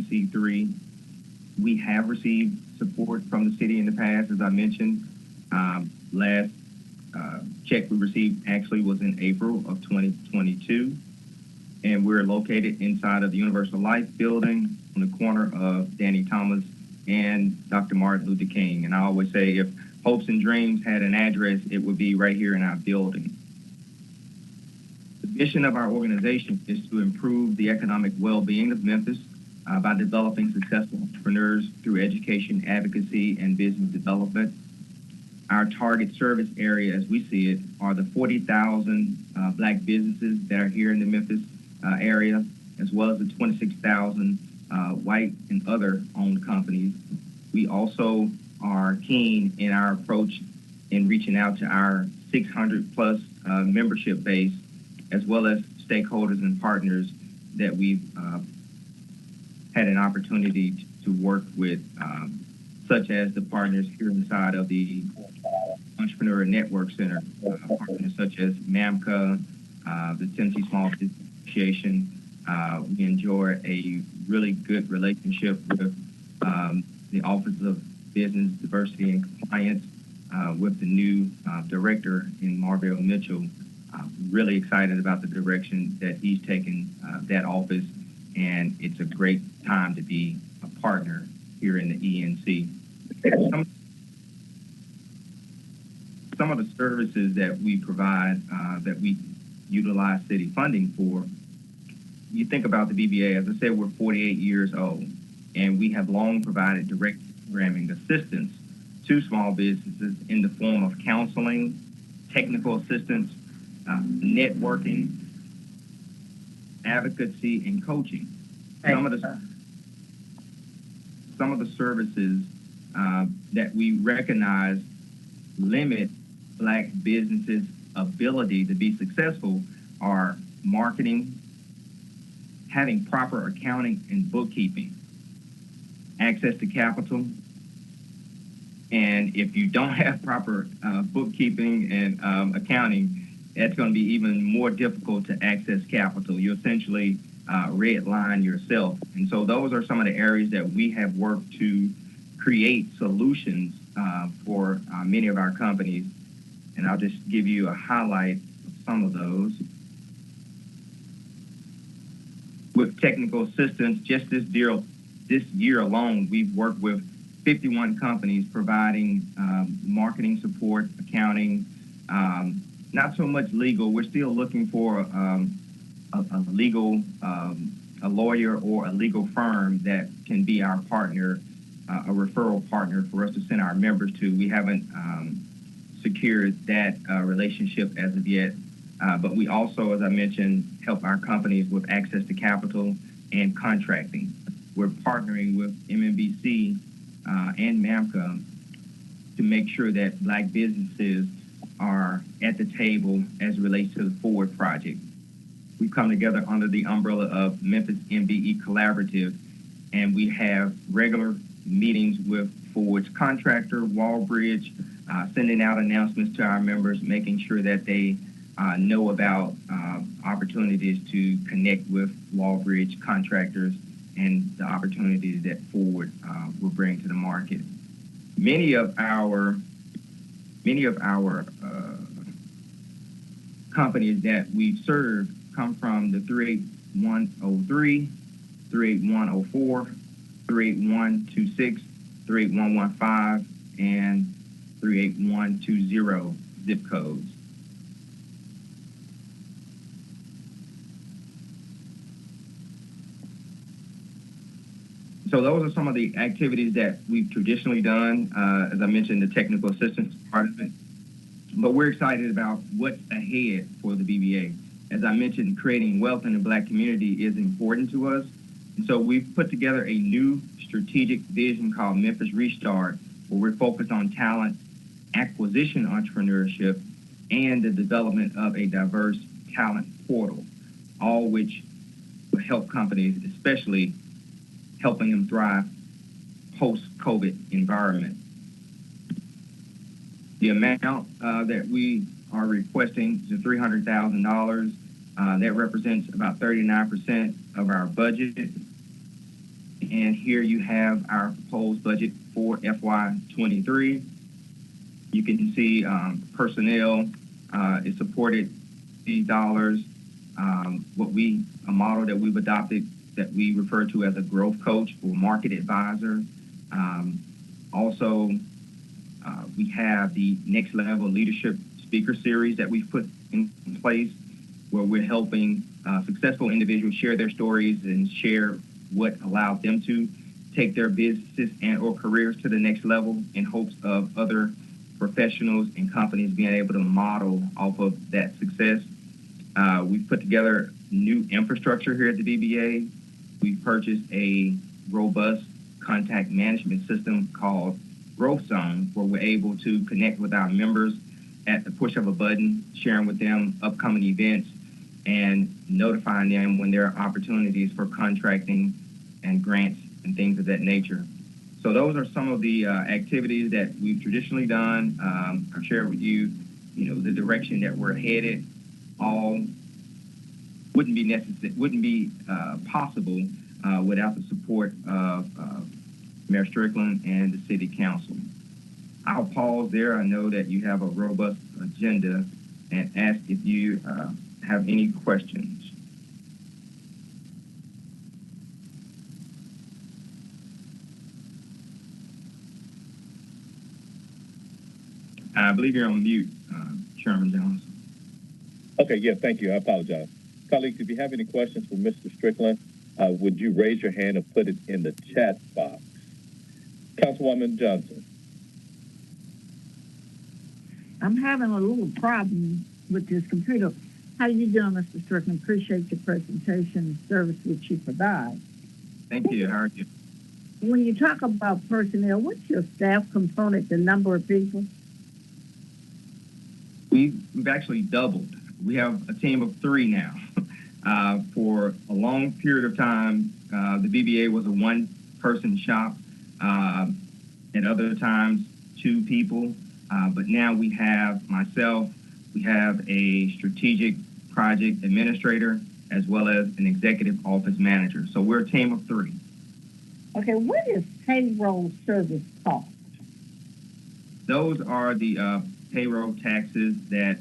501c3. We have received support from the city in the past, as I mentioned. Last check we received actually was in April of 2022. And we're located inside of the Universal Life building on the corner of Danny Thomas and Dr. Martin Luther King. And I always say if hopes and dreams had an address, it would be right here in our building. The mission of our organization is to improve the economic well-being of Memphis by developing successful entrepreneurs through education, advocacy, and business development. Our target service area, as we see it, are the 40,000 Black businesses that are here in the Memphis area, as well as the 26,000 white and other owned companies. We also are keen in our approach in reaching out to our 600 plus membership base, as well as stakeholders and partners that we've had an opportunity to work with, such as the partners here inside of the Entrepreneur Network Center, partners such as MAMCA, the Tennessee Small Business Association. We enjoy a really good relationship with the Office of Business Diversity and Compliance, with the new director in Marvell Mitchell. Really excited about the direction that he's taken that office, and it's a great time to be a partner here in the ENC. Some of the services that we provide, that we utilize city funding for, you think about the BBA, as I said, we're 48 years old, and we have long provided direct programming assistance to small businesses in the form of counseling, technical assistance, networking, advocacy, and coaching. Some of the services that we recognize limit Black businesses' ability to be successful are marketing, having proper accounting and bookkeeping, access to capital. And if you don't have proper bookkeeping and accounting, that's going to be even more difficult to access capital. You essentially redline yourself. And so those are some of the areas that we have worked to create solutions for many of our companies. And I'll just give you a highlight of some of those. With technical assistance, just this year alone, we've worked with 51 companies providing marketing support, accounting, not so much legal. We're still looking for a legal, a lawyer or a legal firm that can be our partner, a referral partner for us to send our members to. We haven't secured that relationship as of yet. But we also, as I mentioned, help our companies with access to capital and contracting. We're partnering with MMBC and MAMCA to make sure that Black businesses are at the table as it relates to the Forward Project. We've come together under the umbrella of Memphis MBE Collaborative, and we have regular meetings with Forward's contractor, Wallbridge, sending out announcements to our members, making sure that they know about opportunities to connect with Wallbridge contractors and the opportunities that Forward will bring to the market. Many of our companies that we serve come from the 38103, 38104, 38126, 38115, and 38120 zip codes. So those are some of the activities that we've traditionally done. As I mentioned, the technical assistance part of it. But we're excited about what's ahead for the BBA. As I mentioned, creating wealth in the Black community is important to us. And so we've put together a new strategic vision called Memphis Restart, where we're focused on talent acquisition entrepreneurship and the development of a diverse talent portal, all which will help companies, especially helping them thrive post-COVID environment. The amount that we are requesting is $300,000. That represents about 39% of our budget. And here you have our proposed budget for FY23. You can see personnel is supported these dollars. A model that we've adopted that we refer to as a growth coach or market advisor. Also, we have the next level leadership speaker series that we've put in place where we're helping successful individuals share their stories and share what allowed them to take their businesses and or careers to the next level in hopes of other professionals and companies being able to model off of that success. We've put together new infrastructure here at the BBA. We've purchased a robust contact management system called Growth Zone, where we're able to connect with our members at the push of a button, sharing with them upcoming events and notifying them when there are opportunities for contracting and grants and things of that nature. So those are some of the activities that we've traditionally done. I've shared with you, the direction that we're headed. All wouldn't be possible without the support of Mayor Strickland and the City Council. I'll pause there. I know that you have a robust agenda and ask if you have any questions. I believe you're on mute, Chairman Johnson. Okay, yeah, thank you. I apologize. Colleagues, if you have any questions for Mr. Strickland, would you raise your hand and put it in the chat box? Councilwoman Johnson. I'm having a little problem with this computer. How you doing, Mr. Strickland? Appreciate your presentation and service which you provide. Thank you. How are you? When you talk about personnel, what's your staff component, the number of people? We've actually doubled. We have a team of 3 now. For a long period of time, the BBA was a one-person shop. At other times, 2 people. But now we have myself, we have a strategic project administrator, as well as an executive office manager. So we're a team of 3. Okay, what is payroll service cost? Those are the payroll taxes that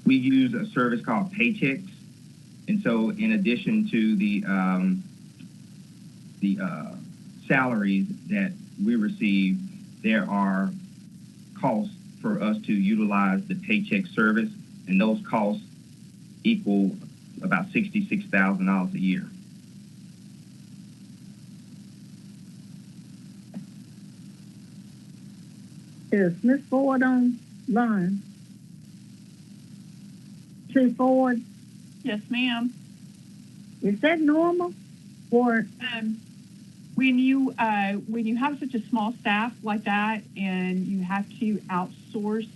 we use a service called Paychecks. And so in addition to the salaries that we receive, there are costs for us to utilize the paycheck service, and those costs equal about $66,000 a year. Is Ms. Ford on line? Chief Ford? Yes, ma'am. Is that normal? Or when you have such a small staff like that and you have to outsource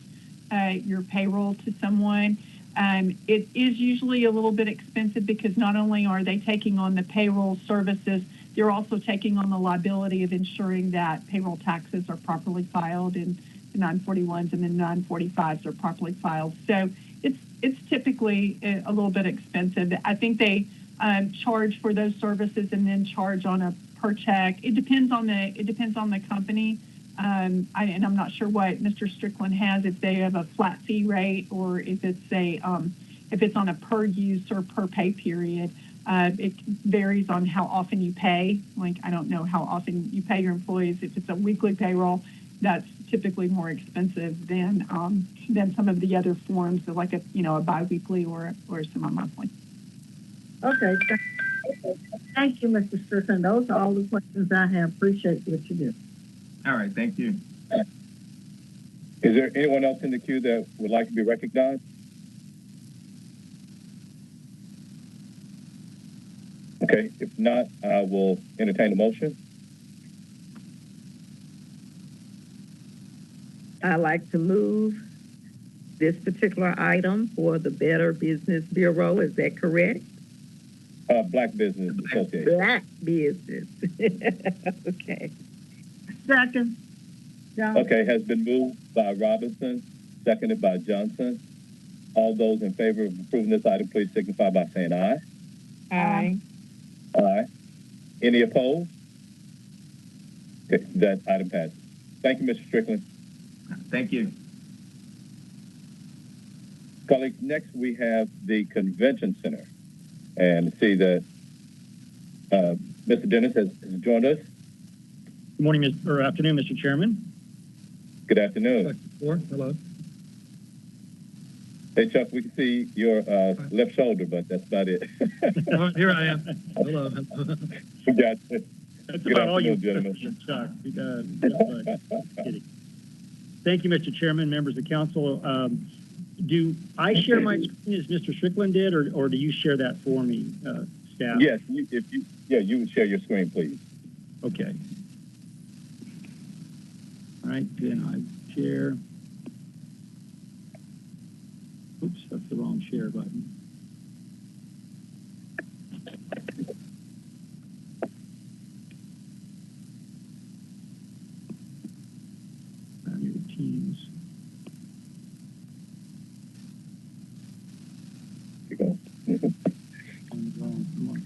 your payroll to someone, it is usually a little bit expensive because not only are they taking on the payroll services, they're also taking on the liability of ensuring that payroll taxes are properly filed and the 941s and the 945s are properly filed. So it's typically a little bit expensive. I think they charge for those services and then charge on a per check. It depends on the company. And I'm not sure what Mr. Strickland has, if they have a flat fee rate or if it's on a per use or per pay period. It varies on how often you pay. Like, I don't know how often you pay your employees. If it's a weekly payroll, that's typically more expensive than some of the other forms, of like a biweekly or semi-monthly. okay, thank you, Mr. Strickland. Those are all the questions I have. Appreciate what you do. All right, thank you. Is there anyone else in the queue that would like to be recognized? Okay, if not, I will entertain a motion. I like to move this particular item for the Better Business Bureau. Is that correct? Black Business Association. Black Business. Okay. Second. Johnson. Okay, has been moved by Robinson, seconded by Johnson. All those in favor of approving this item, please signify by saying aye. Aye. Aye. Any opposed? Okay, that item passes. Thank you, Mr. Strickland. Thank you. Colleagues, next we have the Convention Center. And see that Mr. Dennis has joined us. Good morning, or afternoon, Mr. Chairman. Good afternoon. Hello. Hey, Chuck, we can see your left shoulder, but that's about it. Oh, here I am. Hello. We got you. That's Good about all you afternoon, gentlemen. Chuck. Thank you, Mr. Chairman, members of council. Do I share my screen as Mr. Strickland did, or do you share that for me, staff? Yes, you would share your screen, please. Okay. All right, then I share. Oops, that's the wrong share button. Teams. Go. Come on.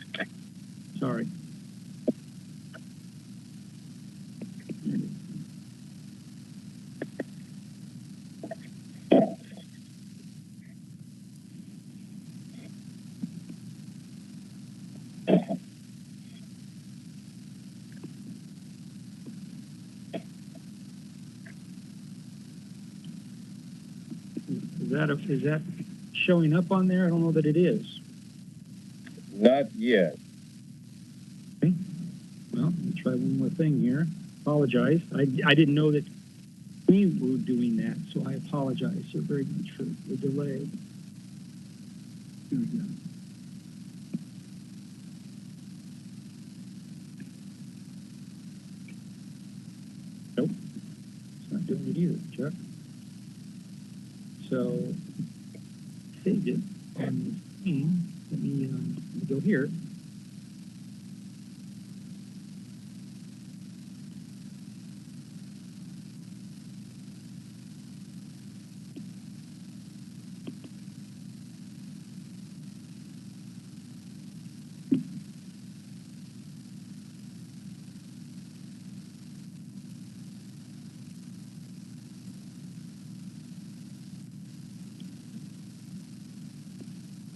Sorry. Is that showing up on there? I don't know that it is. Not yet. Okay. Well, let me try one more thing here. Apologize. I didn't know that we were doing that, so I apologize so very much for the delay. Here we go. Nope. It's not doing it either, Chuck. So, saved it on the screen. Let me go here.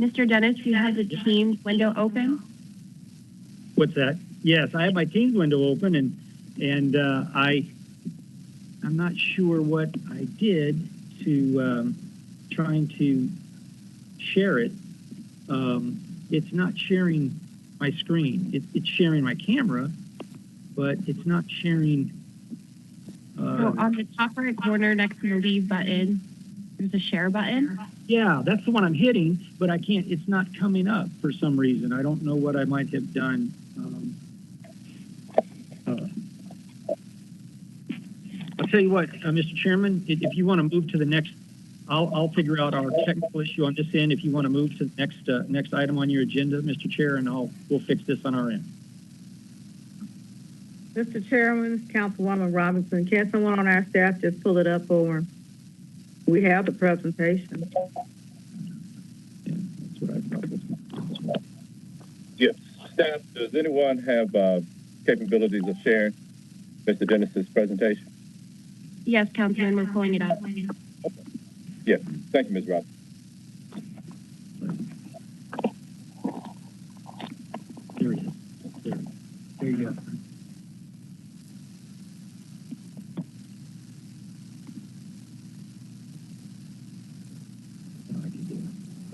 Mr. Dennis, you have the Teams window open? What's that? Yes, I have my Teams window open, and I'm not sure what I did to trying to share it. It's not sharing my screen. It's sharing my camera, but it's not sharing. So on the top right corner next to the leave button, there's a share button. Yeah, that's the one I'm hitting, but I can't. It's not coming up for some reason. I don't know what I might have done. I'll tell you what, Mr. Chairman, if you want to move to the next, I'll figure out our technical issue on this end. If you want to move to the next item on your agenda, Mr. Chair, and we'll fix this on our end. Mr. Chairman, Councilwoman Robinson, can someone on our staff just pull it up for? We have the presentation. Yeah, that's what I thought. Yes. Staff, does anyone have capabilities of sharing Mr. Dennis's presentation? Yes, Councilman, we're pulling it up. Yes. Thank you, Ms. Robinson. There he is. There you go.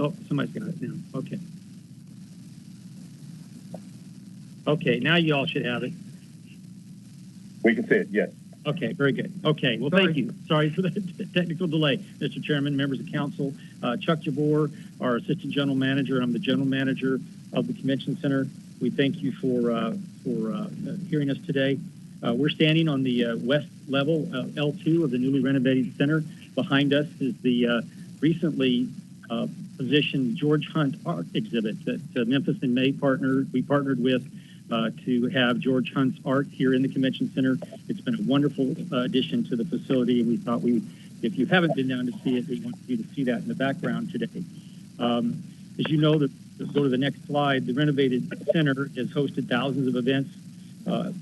Oh, somebody's got it now. Okay. Okay, now you all should have it. We can see it, yes. Okay, very good. Okay, well, thank you. Sorry for the technical delay, Mr. Chairman, members of council. Chuck Jabor, our Assistant General Manager, and I'm the General Manager of the Convention Center. We thank you for hearing us today. We're standing on the west level, L2 of the newly renovated center. Behind us is the recently positioned George Hunt art exhibit that Memphis and May we partnered with to have George Hunt's art here in the Convention Center. It's been a wonderful addition to the facility, and we thought if you haven't been down to see it, we want you to see that in the background today. As you know, the go to the next slide, the renovated center has hosted thousands of events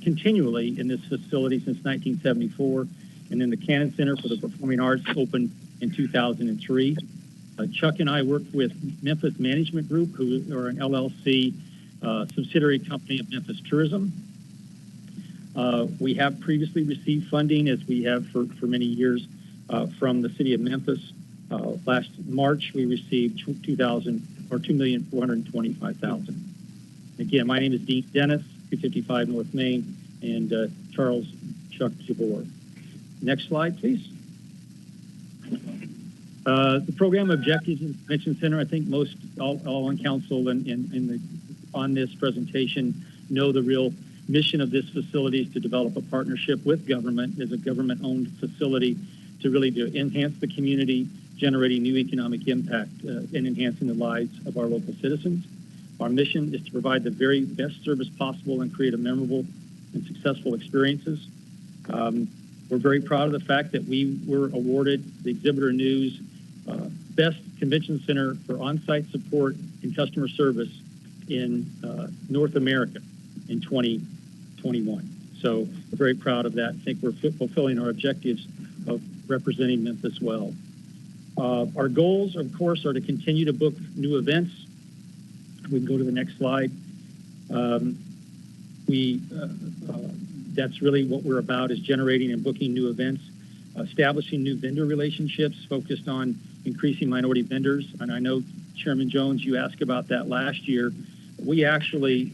continually in this facility since 1974. And then the Cannon Center for the Performing Arts opened in 2003. Chuck and I worked with Memphis Management Group, who are an LLC subsidiary company of Memphis Tourism. We have previously received funding, as we have for many years, from the city of Memphis. Last March, we received $2,425,000. Again, my name is Dean Dennis, 255 North Main, and Charles Chuck Jabor. Next slide, please. The program objectives in the Convention Center, I think all on council and on this presentation know the real mission of this facility is to develop a partnership with government as a government-owned facility to really enhance the community, generating new economic impact and enhancing the lives of our local citizens. Our mission is to provide the very best service possible and create a memorable and successful experiences. We're very proud of the fact that we were awarded the Exhibitor News Best Convention Center for on-site support and customer service in North America in 2021. So we're very proud of that. I think we're fulfilling our objectives of representing Memphis well. Our goals, of course, are to continue to book new events. We can go to the next slide. That's really what we're about, is generating and booking new events, establishing new vendor relationships focused on increasing minority vendors. And I know, Chairman Jones, you asked about that last year. We actually,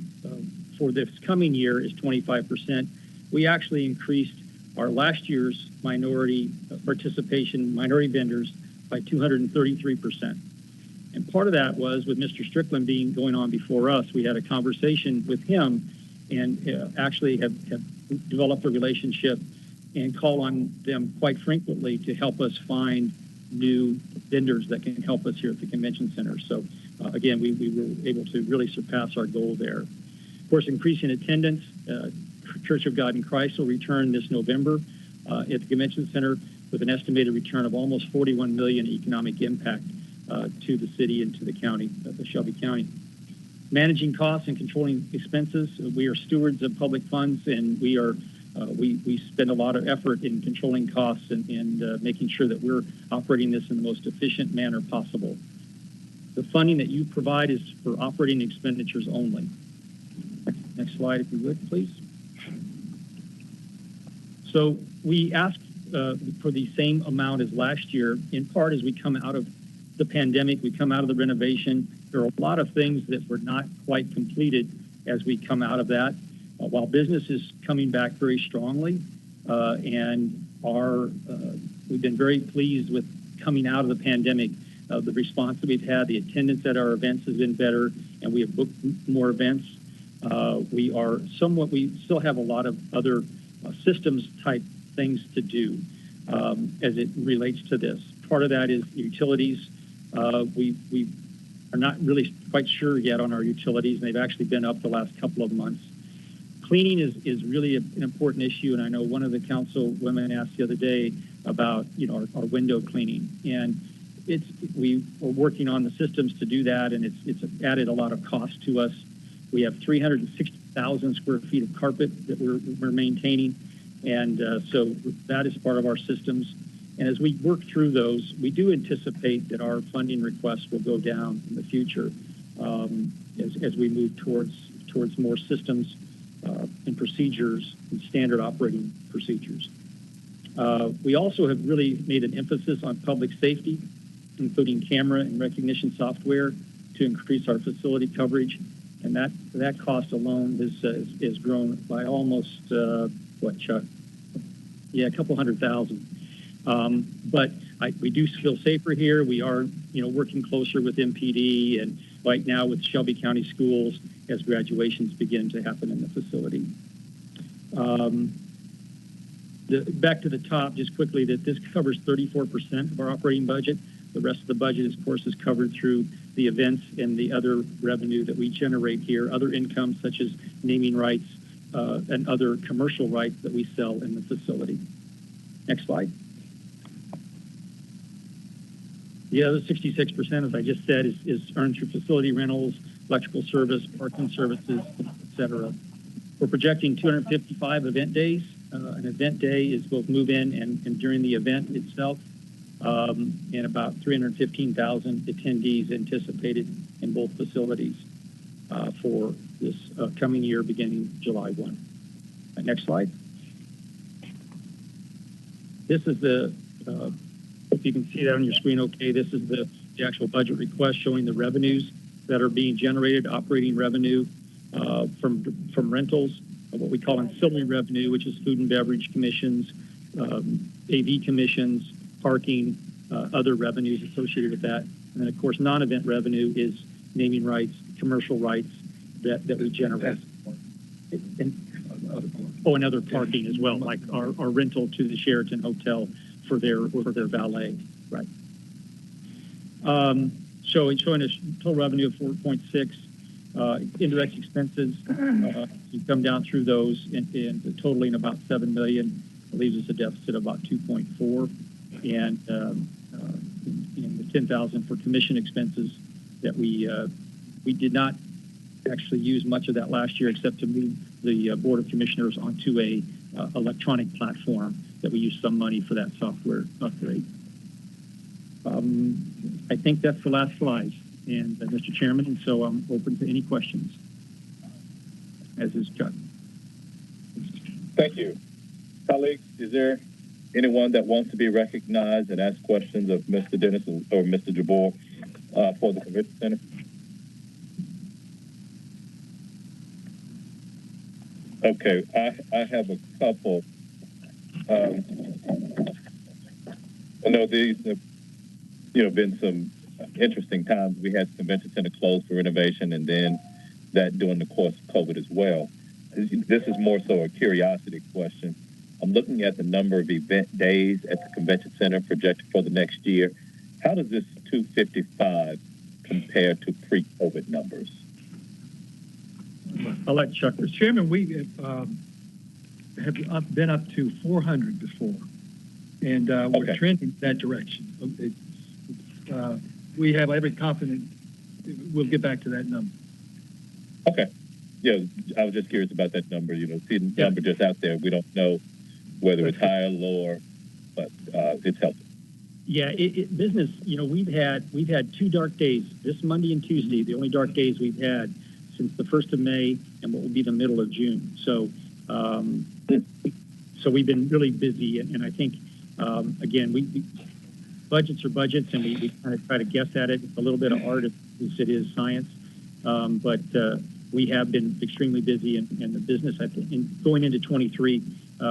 for this coming year, is 25%. We actually increased our last year's minority participation, minority vendors, by 233%. And part of that was with Mr. Strickland going on before us. We had a conversation with him and actually have developed a relationship and call on them quite frequently to help us find new vendors that can help us here at the Convention Center. So again, we were able to really surpass our goal there. Of course, increasing attendance. Church of God in Christ will return this November at the Convention Center with an estimated return of almost $41 million economic impact to the city and to the county, the Shelby County. Managing costs and controlling expenses. We are stewards of public funds, and we spend a lot of effort in controlling costs and making sure that we're operating this in the most efficient manner possible. The funding that you provide is for operating expenditures only. Next slide, if you would, please. So we asked for the same amount as last year, in part as we come out of the pandemic, we come out of the renovation. There are a lot of things that were not quite completed as we come out of that. While business is coming back very strongly, and we've been very pleased with coming out of the pandemic, the response that we've had, the attendance at our events has been better, and we have booked more events. We still have a lot of other systems type things to do as it relates to this. Part of that is utilities. We are not really quite sure yet on our utilities, and they've actually been up the last couple of months. Cleaning is really an important issue, and I know one of the council women asked the other day about our window cleaning, and we are working on the systems to do that, and it's added a lot of cost to us. We have 360,000 square feet of carpet that we're maintaining, and so that is part of our systems. And as we work through those, we do anticipate that our funding requests will go down in the future as we move towards more systems and procedures and standard operating procedures. We also have really made an emphasis on public safety, including camera and recognition software to increase our facility coverage. And that cost alone has grown by almost, Chuck? Yeah, a couple $100,000. But we do feel safer here. We are, working closer with MPD and right now with Shelby County Schools as graduations begin to happen in the facility. Back to the top, just quickly, that this covers 34% of our operating budget. The rest of the budget, of course, is covered through the events and the other revenue that we generate here, other income such as naming rights and other commercial rights that we sell in the facility. Next slide. The other 66%, as I just said, is earned through facility rentals, electrical service, parking services, etc. We're projecting 255 event days. An event day is both move-in and during the event itself, and about 315,000 attendees anticipated in both facilities for this coming year beginning July 1. Next slide. This is the, if you can see that on your screen, okay, this is the actual budget request showing the revenues that are being generated, operating revenue from rentals, what we call ancillary revenue, which is food and beverage commissions, AV commissions, parking, other revenues associated with that. And then, of course, non-event revenue is naming rights, commercial rights that we generate. And other parking as well, like our rental to the Sheraton Hotel for their valet, right? Showing a total revenue of 4.6, indirect expenses. You come down through those and totaling about 7 million, leaves us a deficit of about 2.4, and the 10,000 for commission expenses that we did not actually use much of that last year, except to move the Board of Commissioners onto a electronic platform that we use some money for that software upgrade. I think that's the last slide, and Mr. Chairman, and so I'm open to any questions, as is Chuck. Thank you. Colleagues, is there anyone that wants to be recognized and ask questions of Mr. Dennis or Mr. Jabor for the Convention Center? Okay, I have a couple. I know these have, been some interesting times. We had the Convention Center closed for renovation, and then that during the course of COVID as well. This is more so a curiosity question. I'm looking at the number of event days at the Convention Center projected for the next year. How does this 255 compare to pre-COVID numbers? I'll let Chuck. Mr. Chairman, we have been up to 400 before, and we're trending that direction. We have every confidence we'll get back to that number. Okay. Yeah, I was just curious about that number. See the number just out there. We don't know whether it's higher or lower, but it's helpful. Yeah, business. We've had 2 dark days, this Monday and Tuesday, the only dark days we've had since the 1st of May and what will be the middle of June. So we've been really busy, and I think again, we budgets are budgets, and we kind of try to guess at it. It's a little bit of art as it is science, but we have been extremely busy, and the business, I think, going into 23,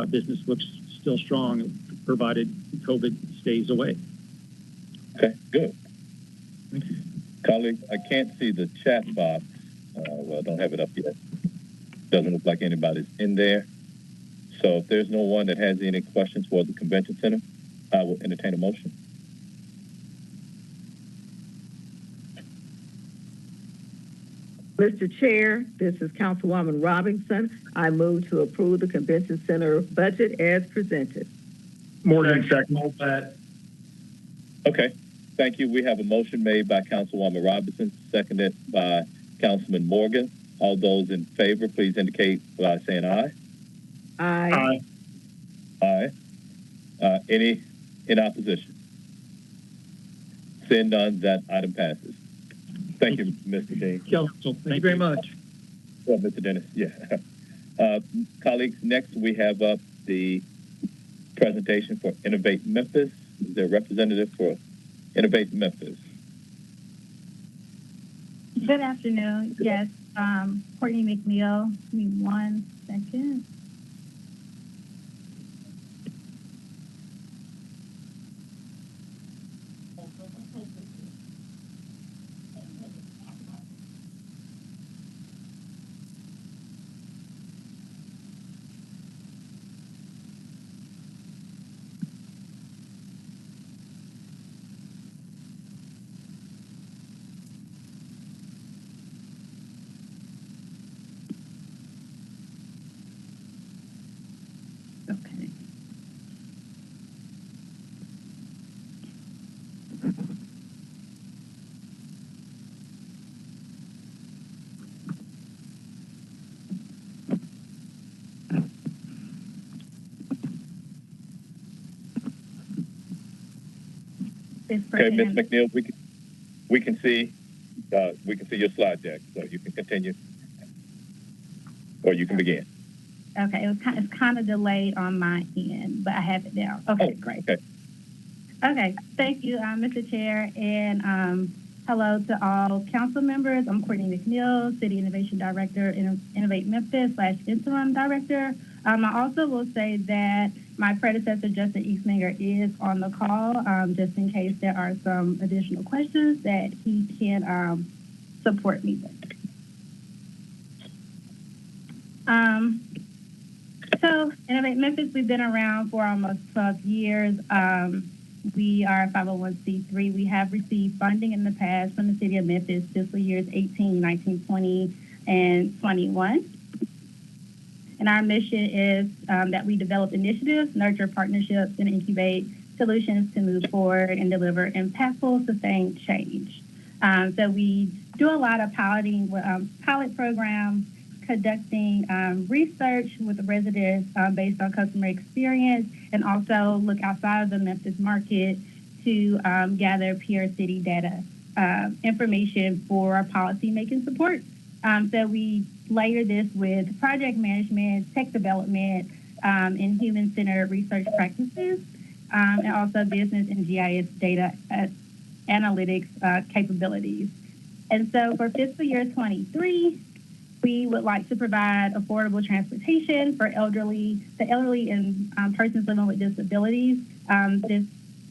business looks still strong, provided COVID stays away. Okay, good. Colleagues, I can't see the chat box. Well, I don't have it up yet. Doesn't look like anybody's in there. So if there's no one that has any questions for the Convention Center, I will entertain a motion. Mr. Chair, this is Councilwoman Robinson. I move to approve the Convention Center budget as presented. Morgan, second that. Okay, thank you. We have a motion made by Councilwoman Robinson, seconded by Councilman Morgan. All those in favor, please indicate by saying aye. Aye. Aye. Any in opposition? Seeing none, that item passes. Thank you, Mr. Dean. Thank you very much. Well, Mr. Dennis, yeah. Colleagues, next we have up the presentation for Innovate Memphis. Is there a representative for Innovate Memphis? Good afternoon. Yes, Courtney McNeil. Give me 1 second. Okay, Ms. McNeil, we can see your slide deck, so you can continue, or you can begin. Okay, it's kind of delayed on my end, but I have it now. Okay, great. Okay, thank you, Mr. Chair, and hello to all council members. I'm Courtney McNeil, City Innovation Director, Innovate Memphis / Interim Director. I also will say that my predecessor, Justin Eastminger, is on the call, just in case there are some additional questions that he can support me with. So Innovate Memphis, we've been around for almost 12 years. We are a 501c3. We have received funding in the past from the City of Memphis, fiscal years 18, 19, 20, and 21. And our mission is that we develop initiatives, nurture partnerships, and incubate solutions to move forward and deliver impactful, sustained change. So we do a lot of piloting, pilot programs, conducting research with the residents based on customer experience, and also look outside of the Memphis market to gather peer city data information for policy-making support. So we layer this with project management, tech development, and human-centered research practices, and also business and GIS data analytics capabilities. And so for fiscal year 23, we would like to provide affordable transportation for the elderly and persons living with disabilities. This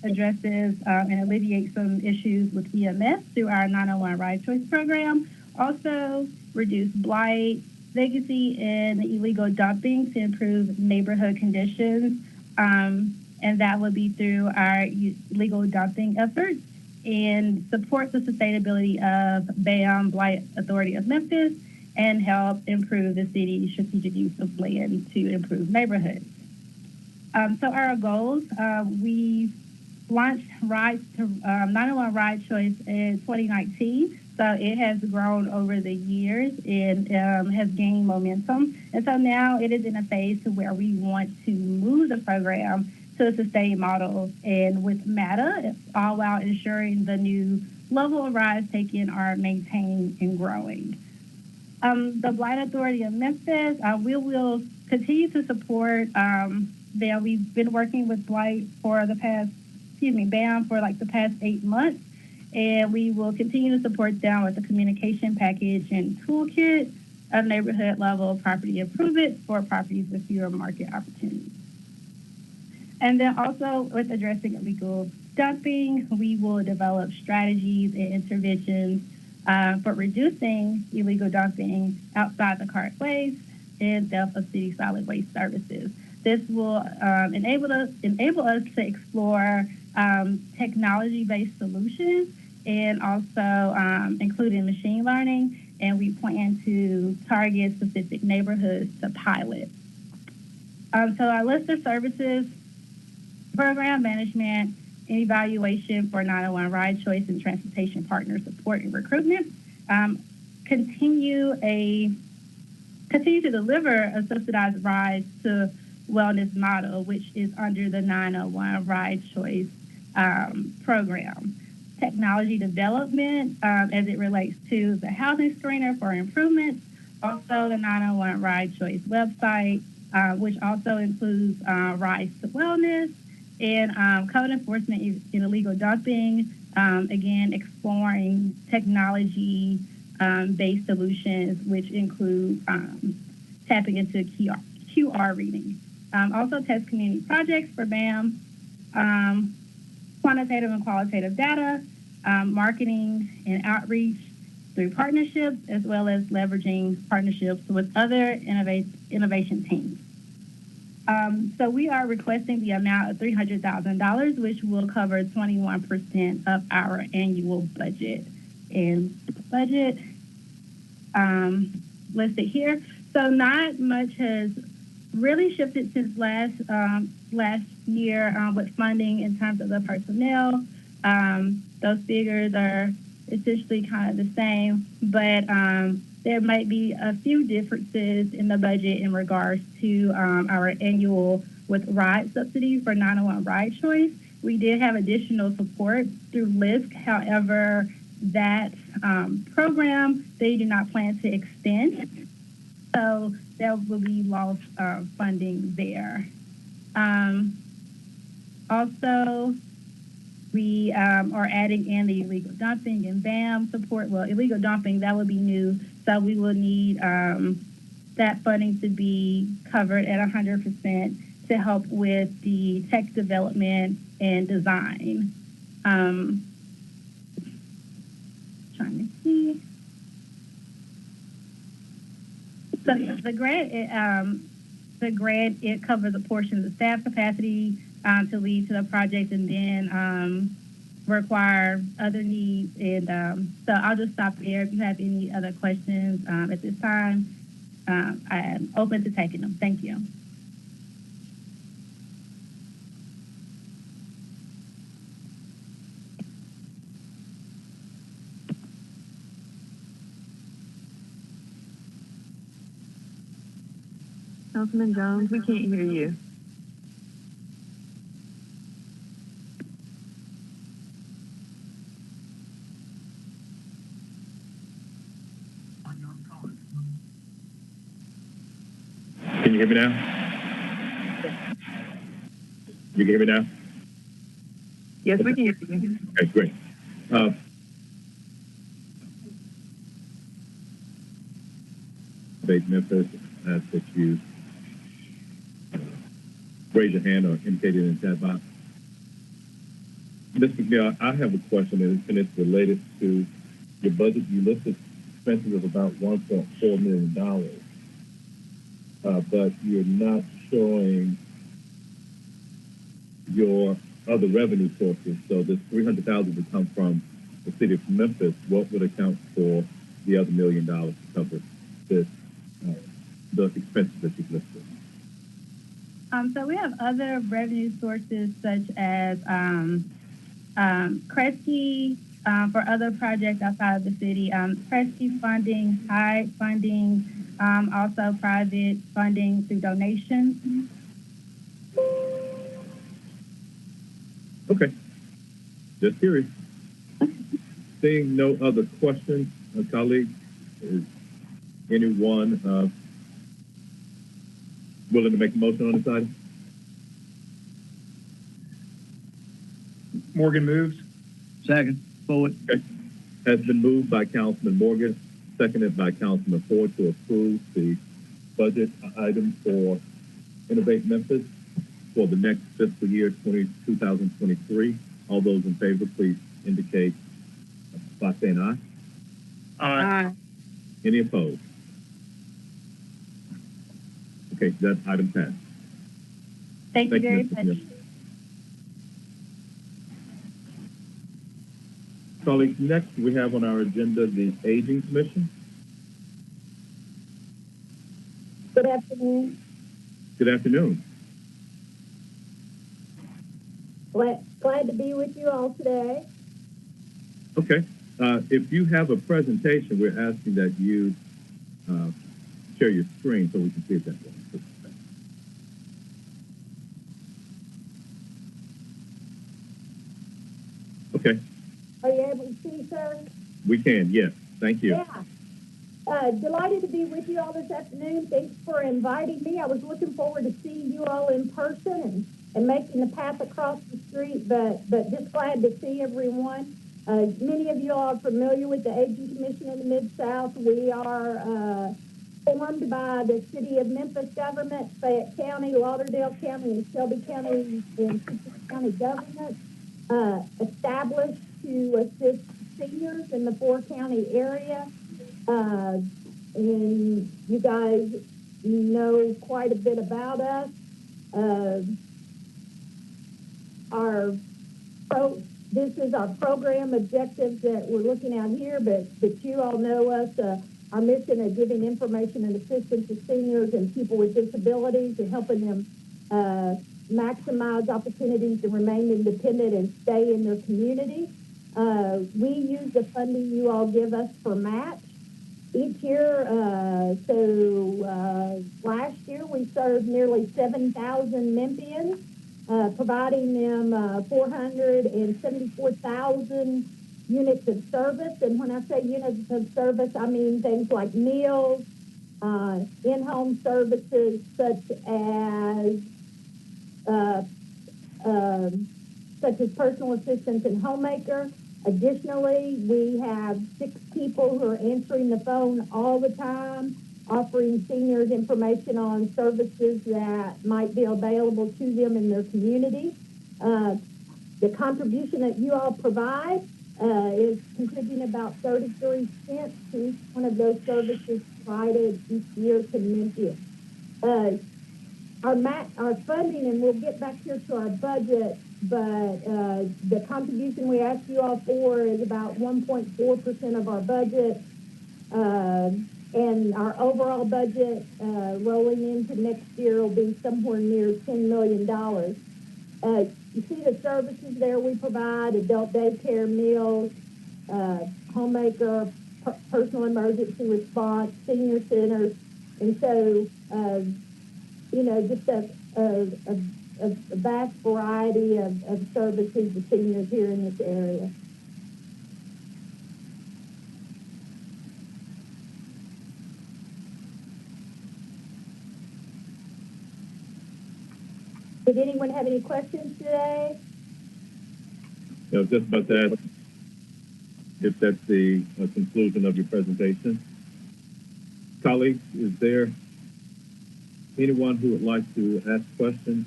addresses and alleviates some issues with EMS through our 901 Ride Choice program. Also, reduce blight, legacy, and illegal dumping to improve neighborhood conditions. And that would be through our illegal dumping efforts, and support the sustainability of BAM, Blight Authority of Memphis, and help improve the city's strategic use of land to improve neighborhoods. So our goals, we launched 901 Ride Choice in 2019. So it has grown over the years and has gained momentum. And so now it is in a phase to where we want to move the program to a sustained model, and with MATA, all while ensuring the new level of rides taken are maintained and growing. The Blight Authority of Memphis, we will continue to support them. We've been working with Blight for BAM for like the past 8 months, and we will continue to support them with the communication package and toolkit of neighborhood level property improvements for properties with fewer market opportunities. And then also with addressing illegal dumping, we will develop strategies and interventions for reducing illegal dumping outside the cart waste and theft of city solid waste services. This will enable us to explore technology-based solutions, and also including machine learning, and we plan to target specific neighborhoods to pilot. So our list of services: program management and evaluation for 901 Ride Choice and transportation partner support and recruitment. Continue to deliver a subsidized rides to wellness model, which is under the 901 Ride Choice program. Technology development as it relates to the housing screener for improvements. Also the 901 Ride Choice website, which also includes rides to wellness, and code enforcement in illegal dumping. Again, exploring technology-based solutions, which include tapping into QR reading. Also test community projects for BAM, quantitative and qualitative data, marketing and outreach through partnerships, as well as leveraging partnerships with other innovation teams. So we are requesting the amount of $300,000, which will cover 21% of our annual budget. And budget listed here. So not much has really shifted since last year with funding in terms of the personnel. Those figures are essentially kind of the same, but there might be a few differences in the budget in regards to our annual with ride subsidies for 901 Ride Choice. We did have additional support through LISC. However, that program, they do not plan to extend. So there will be lost funding there. Also, we are adding in the illegal dumping and BAM support. Well, illegal dumping, that would be new. So we will need that funding to be covered at 100% to help with the tech development and design. Trying to see. So the grant, it covers a portion of the staff capacity to lead to the project, and then require other needs. And so I'll just stop there. If you have any other questions at this time, I am open to taking them. Thank you. Councilman Jones, we can't hear you. Can you hear me now? You can hear me now? Yes, we can hear you. Okay, great. Memphis, ask that you raise your hand or indicate it in the chat box. Mr. McNeil, I have a question, and it's related to your budget. You listed expenses of about $1.4 million, but you're not showing your other revenue sources. So this $300,000 would come from the city of Memphis. What would account for the other $1 million to cover this, the expenses that you've listed? So we have other revenue sources such as Kresge for other projects outside of the city. Kresge funding, HIDE funding, also private funding through donations. Okay, just curious. Seeing no other questions, colleagues, is anyone willing to make a motion on this item? Morgan moves. Second. Forward. Okay. Has been moved by Councilman Morgan, seconded by Councilman Ford to approve the budget item for Innovate Memphis for the next fiscal year 2023. All those in favor, please indicate by saying aye. Aye. Any opposed? Okay, that item passed. Thank you very much. Colleagues, next we have on our agenda the Aging Commission. Good afternoon. Good afternoon. Glad to be with you all today. Okay. If you have a presentation, we're asking that you share your screen so we can see it that way. Okay. Are you able to see, sir? We can, yes. Thank you. Yeah. Delighted to be with you all this afternoon. Thanks for inviting me. I was looking forward to seeing you all in person and making the path across the street, but just glad to see everyone. Many of you all are familiar with the Aging Commission in the Mid-South. We are formed by the City of Memphis government, Fayette County, Lauderdale County, and Shelby County and Citrus County government, established to assist seniors in the four-county area. And you guys know quite a bit about us. This is our program objectives that we're looking at here, but you all know us. Our mission is giving information and assistance to seniors and people with disabilities and helping them maximize opportunities to remain independent and stay in their community. We use the funding you all give us for match each year. Last year we served nearly 7,000 Memphians providing them 474,000 units of service. And when I say units of service, I mean things like meals, in-home services such as personal assistance and homemaker. Additionally, we have 6 people who are answering the phone all the time, offering seniors information on services that might be available to them in their community. The contribution that you all provide is contributing about 33 cents to each one of those services provided each year to Memphis. Our funding, and we'll get back here to our budget, but the contribution we ask you all for is about 1.4% of our budget, and our overall budget rolling into next year will be somewhere near $10 million. You see the services there we provide: adult daycare, meals, homemaker, personal emergency response, senior centers, and so just a vast variety of services to seniors here in this area. Did anyone have any questions today? I was just about to ask if that's the conclusion of your presentation. Colleagues, is there anyone who would like to ask questions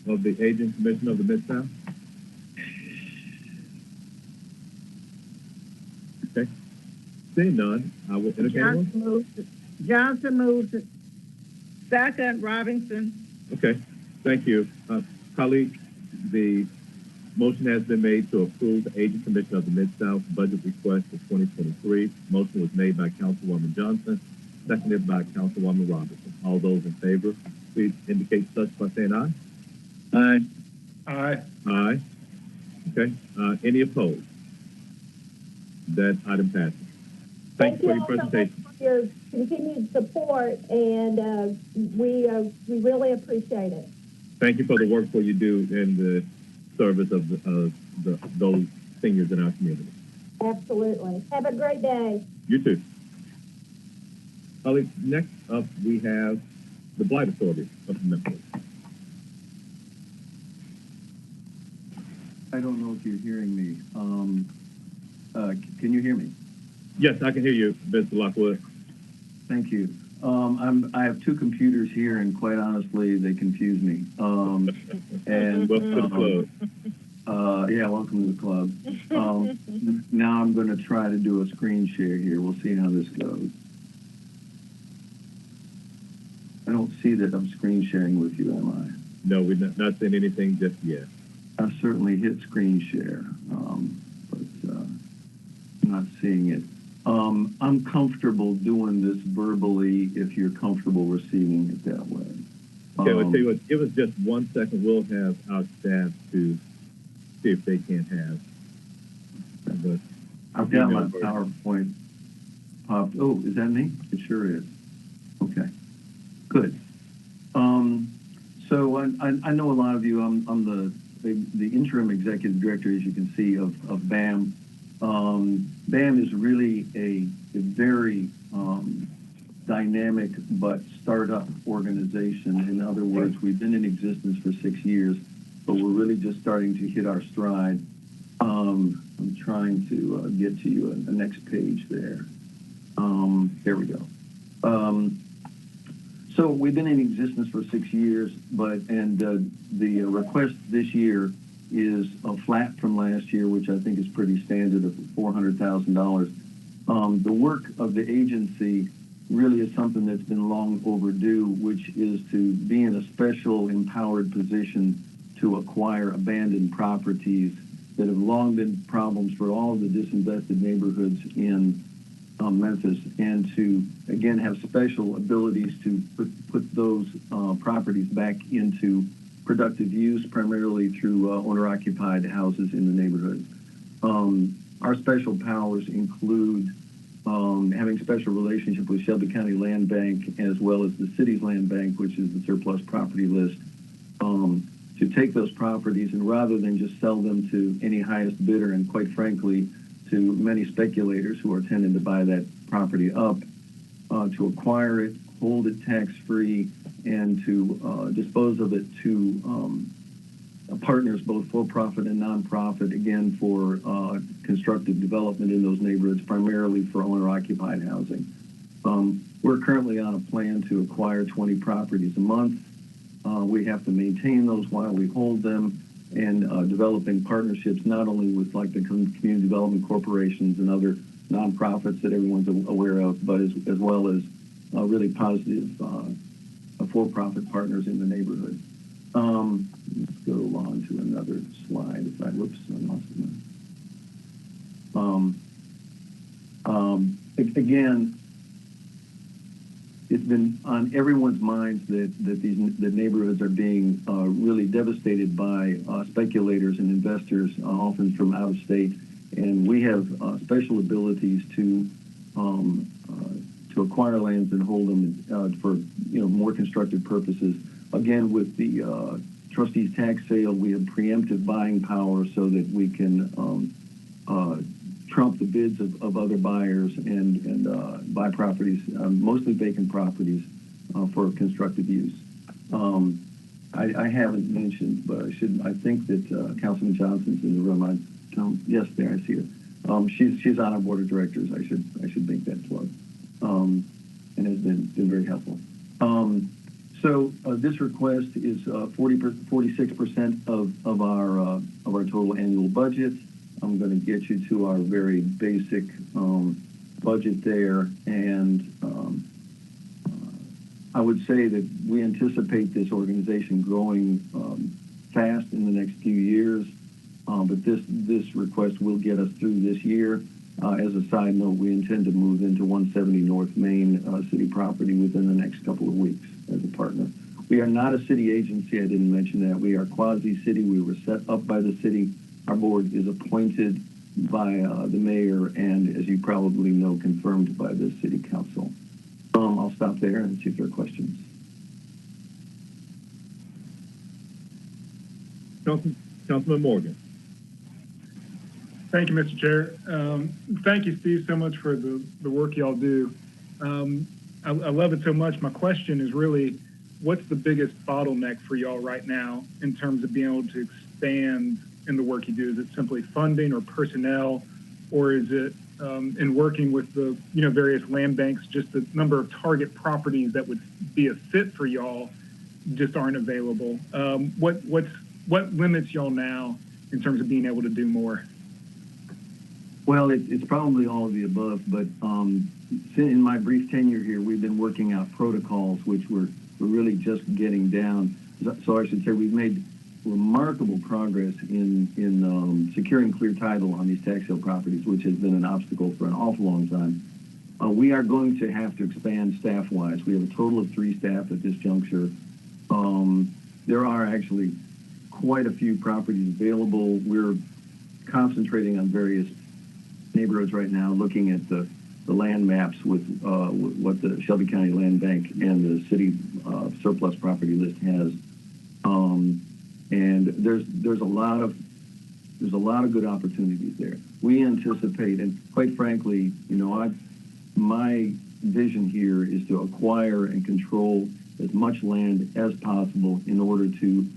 of the Aging Commission of the Mid-South? Okay. Seeing none, I will entertain one. Johnson moves it. Second, Robinson. Okay, thank you. Colleagues, the motion has been made to approve the Aging Commission of the Mid-South budget request for 2023. Motion was made by Councilwoman Johnson, seconded by Councilwoman Robinson. All those in favor, please indicate such by saying aye. Aye. Aye. Aye. Okay. Any opposed? That item passes. Thank you for your presentation. For your continued support, and we really appreciate it. Thank you for the work that you do in the service of those seniors in our community. Absolutely. Have a great day. You too. Colleagues, next up we have the Blight Authority of Memphis. I don't know if you're hearing me. Can you hear me? Yes, I can hear you, Mr. Lockwood. Thank you. I have 2 computers here, and quite honestly, they confuse me. And welcome to the club. Yeah, welcome to the club. Now I'm going to try to do a screen share here. We'll see how this goes. I don't see that I'm screen sharing with you, am I? No, we're not saying anything just yet. I've certainly hit screen share, but I'm not seeing it. I'm comfortable doing this verbally if you're comfortable receiving it that way. Okay, I'll tell you what, give us just 1 second. We'll have our staff to see if they can have. I've got my PowerPoint popped. Oh, is that me? It sure is. Okay, good. So I know a lot of you. I'm the interim executive director, as you can see, of BAM. BAM is really a very dynamic but startup organization. In other words, we've been in existence for 6 years, but we're really just starting to hit our stride. I'm trying to get to you the next page there. There we go. So we've been in existence for 6 years, and the request this year is flat from last year, which I think is pretty standard of $400,000. The work of the agency really is something that's been long overdue, which is to be in a special empowered position to acquire abandoned properties that have long been problems for all of the disinvested neighborhoods in Memphis, and to, again, have special abilities to put those properties back into productive use, primarily through owner-occupied houses in the neighborhood. Our special powers include having special relationship with Shelby County Land Bank, as well as the city's land bank, which is the surplus property list. to take those properties and rather than just sell them to any highest bidder and quite frankly to many speculators who are tending to buy that property up, to acquire it, hold it tax-free, and to dispose of it to partners, both for-profit and non-profit, again, for constructive development in those neighborhoods, primarily for owner-occupied housing. We're currently on a plan to acquire 20 properties a month. We have to maintain those while we hold them and developing partnerships not only with like the community development corporations and other nonprofits that everyone's aware of, but as well as really positive for-profit partners in the neighborhood. Let's go on to another slide. If I lost it. Again, it's been on everyone's minds that neighborhoods are being really devastated by speculators and investors, often from out of state, and we have special abilities to acquire lands and hold them for more constructive purposes. Again, with the trustees tax sale, we have preemptive buying power so that we can trump the bids of other buyers and buy properties, mostly vacant properties, for constructive use. I haven't mentioned, but I think that Councilman Johnson's in the room. Yes, there, I see her. She's on our board of directors. I should make that plug, and has been very helpful. So this request is 46% of our total annual budget. I'm going to get you to our very basic budget there, and I would say that we anticipate this organization growing fast in the next few years, but this request will get us through this year. As a side note, we intend to move into 170 North Main city property within the next couple of weeks as a partner. We are not a city agency. I didn't mention that. We are quasi-city. We were set up by the city. Our board is appointed by the mayor and, as you probably know, confirmed by the city council. I'll stop there and see if there are questions. Councilman Morgan. Thank you, Mr. Chair. Thank you, Steve, so much for the work y'all do. I love it so much. My question is really, what's the biggest bottleneck for y'all right now in terms of being able to expand in the work you do? Is it simply funding or personnel, or is it in working with the various land banks, just the number of target properties that would be a fit for y'all just aren't available? What limits y'all now in terms of being able to do more? Well, it's probably all of the above, but in my brief tenure here, we've been working out protocols which we're really just getting down. So I should say we've made remarkable progress in securing clear title on these tax sale properties, which has been an obstacle for an awful long time. We are going to have to expand staff-wise. We have a total of 3 staff at this juncture. There are actually quite a few properties available. We're concentrating on various neighborhoods right now, looking at the land maps with what the Shelby County Land Bank and the city surplus property list has. And there's a lot of good opportunities there. We anticipate, and quite frankly, my vision here is to acquire and control as much land as possible in order to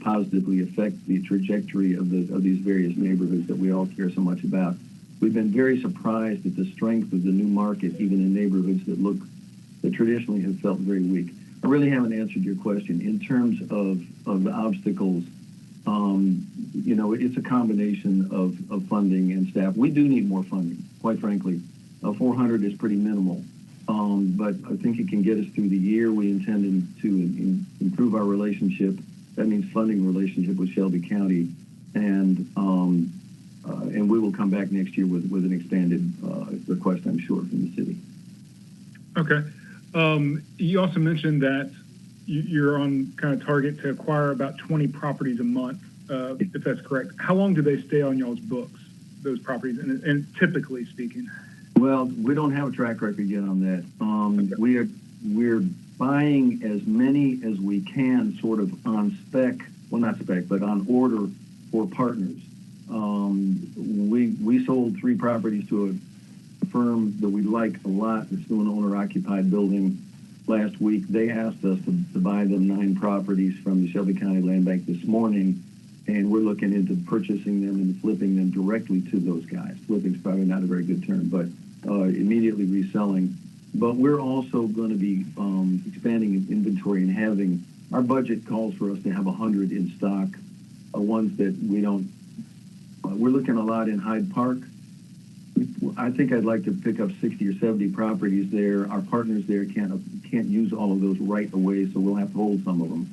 positively affect the trajectory of these various neighborhoods that we all care so much about. We've been very surprised at the strength of the new market, even in neighborhoods that traditionally have felt very weak. I really haven't answered your question. In terms of the obstacles, it's a combination of funding and staff. We do need more funding, quite frankly. 400 is pretty minimal, but I think it can get us through the year. We intend to improve our relationship. That means funding relationship with Shelby County, and we will come back next year with an expanded request, I'm sure, from the city. Okay. You also mentioned that you're on kind of target to acquire about 20 properties a month, if that's correct. How long do they stay on y'all's books, those properties, and typically speaking? Well, we don't have a track record yet on that. Okay. We're buying as many as we can, sort of on spec. When not spec, but on order for partners. We sold 3 properties to a firm that we like a lot. It's doing an owner-occupied building last week. They asked us to buy them 9 properties from the Shelby County Land Bank this morning, and we're looking into purchasing them and flipping them directly to those guys. Flipping's probably not a very good term, but immediately reselling. But we're also going to be expanding inventory and having, our budget calls for us to have 100 in stock, ones that we don't, we're looking a lot in Hyde Park. I think I'd like to pick up 60 or 70 properties there. Our partners there can't use all of those right away, so we'll have to hold some of them.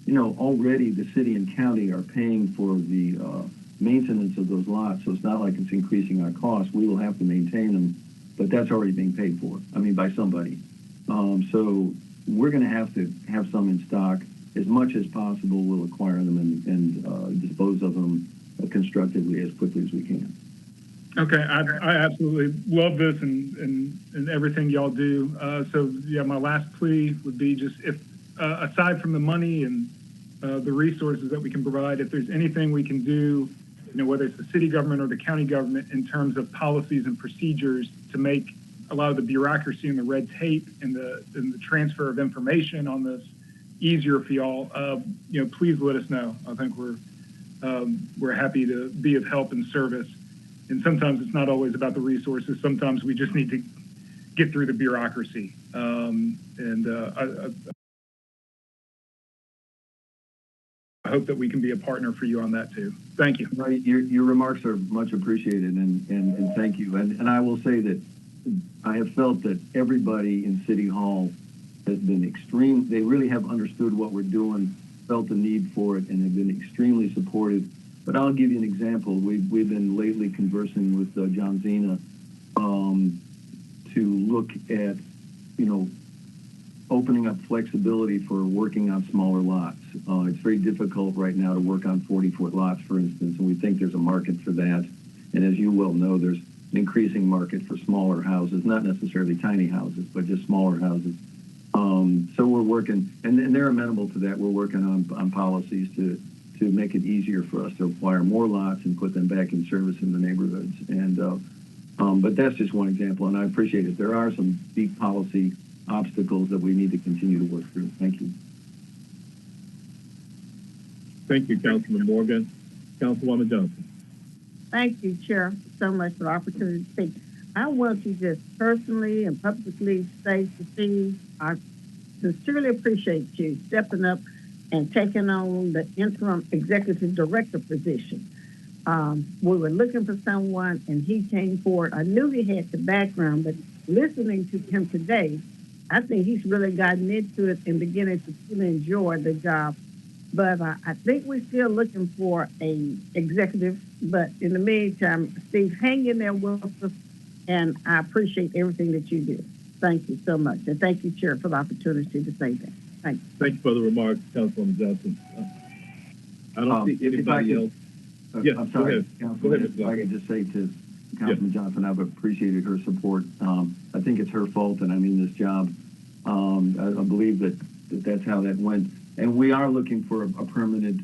You know, already the city and county are paying for the maintenance of those lots, so it's not like it's increasing our costs. We will have to maintain them, but that's already being paid for, I mean, by somebody. So we're going to have some in stock. As much as possible, we'll acquire them and dispose of them constructively as quickly as we can. Okay, I absolutely love this and everything y'all do. So yeah, my last plea would be just if, aside from the money and the resources that we can provide, if there's anything we can do, you know, whether it's the city government or the county government in terms of policies and procedures to make a lot of the bureaucracy and the red tape and the transfer of information on this easier for y'all, you know, please let us know. I think we're happy to be of help and service. And sometimes it's not always about the resources. Sometimes we just need to get through the bureaucracy. I hope that we can be a partner for you on that too. Thank you. Right, your remarks are much appreciated, and thank you. And I will say that I have felt that everybody in City Hall has been extreme. They really have understood what we're doing, felt the need for it, and have been extremely supportive. But I'll give you an example. We've been lately conversing with John Zena to look at, you know, opening up flexibility for working on smaller lots. It's very difficult right now to work on 40-foot lots, for instance, and we think there's a market for that. And as you well know, there's an increasing market for smaller houses, not necessarily tiny houses, but just smaller houses. So we're working, and they're amenable to that. We're working on policies to make it easier for us to acquire more lots and put them back in service in the neighborhoods. And but that's just one example, and I appreciate it. There are some deep policy obstacles that we need to continue to work through. Thank you. Thank you, Councilman Morgan. Councilwoman Johnson. Thank you, Chair, so much for the opportunity to speak. I want to just personally and publicly say to Steve, I sincerely appreciate you stepping up and taking on the interim executive director position. We were looking for someone and he came forward. I knew he had the background, but listening to him today, I think he's really gotten into it and beginning to really enjoy the job. But I think we're still looking for a executive. But in the meantime, Steve, hang in there with us, and I appreciate everything that you do. Thank you so much. And thank you, Chair, for the opportunity to say that. Thank you. Thank you for the remarks, Councilwoman Johnson. I don't see anybody else. Yes, I'm sorry, Councilman. If I can just say to Councilman Johnson, I've appreciated her support. I think it's her fault, and I mean this job. I believe that's how that went. And we are looking for a permanent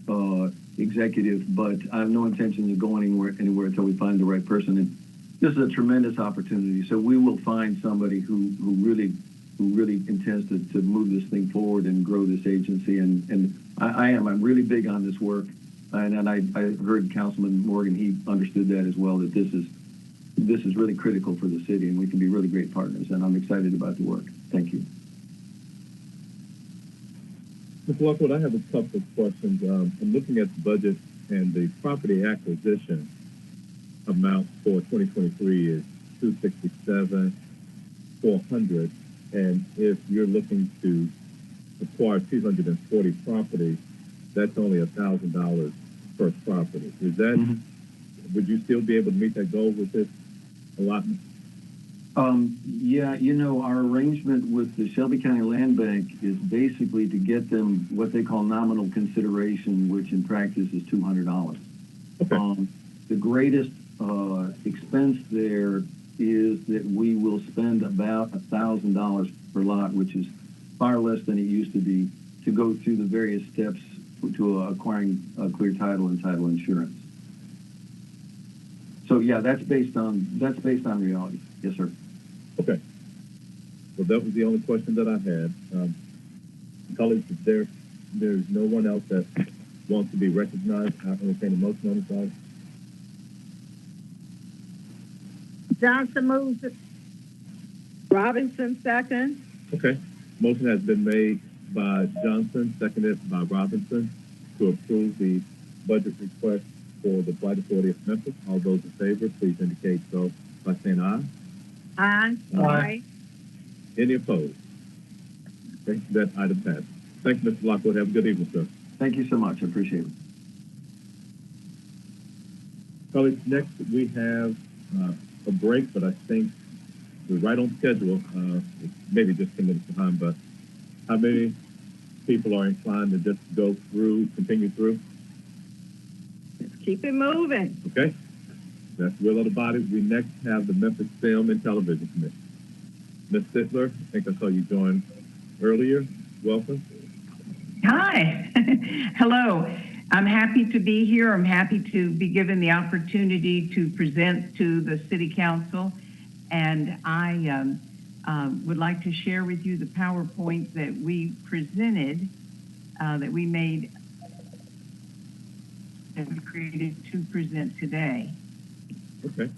executive, but I have no intention of going anywhere until we find the right person. And this is a tremendous opportunity. So we will find somebody who really intends to move this thing forward and grow this agency. And I'm really big on this work. And I heard Councilman Morgan, he understood that as well, that this is really critical for the city, and we can be really great partners. And I'm excited about the work. Thank you. Mr. Lockwood, I have a couple of questions. I'm looking at the budget, and the property acquisition amount for 2023 is $267,400. And if you're looking to acquire 240 properties, that's only $1,000 per property. Is that, would you still be able to meet that goal with this allotment? Yeah, you know, our arrangement with the Shelby County Land Bank is basically to get them what they call nominal consideration, which in practice is $200. Okay. The greatest expense there is that we will spend about $1,000 per lot, which is far less than it used to be, to go through the various steps to acquiring clear title and title insurance. So yeah, that's based on reality. Yes, sir. Okay. Well, that was the only question that I had. Colleagues, if there's no one else that wants to be recognized, I'll entertain a motion on the side. Johnson moves it. Robinson second. Okay. Motion has been made by Johnson, seconded by Robinson, to approve the budget request for the Blight Authority of Memphis. All those in favor, please indicate so by saying aye. Aye. Aye. Any opposed? Okay, that item passed. Thank you, Mr. Lockwood. Have a good evening, sir. Thank you so much. I appreciate it. Colleagues, next we have a break, but I think we're right on schedule. Maybe just 10 minutes behind, but how many people are inclined to just go through, continue through? Let's keep it moving. Okay. That's the will of the body. We next have the Memphis Film and Television Commission. Ms. Sittler, I think I saw you join earlier. Welcome. Hi. Hello. I'm happy to be here. I'm happy to be given the opportunity to present to the City Council. And I would like to share with you the PowerPoint that we presented, that we created to present today. Okay.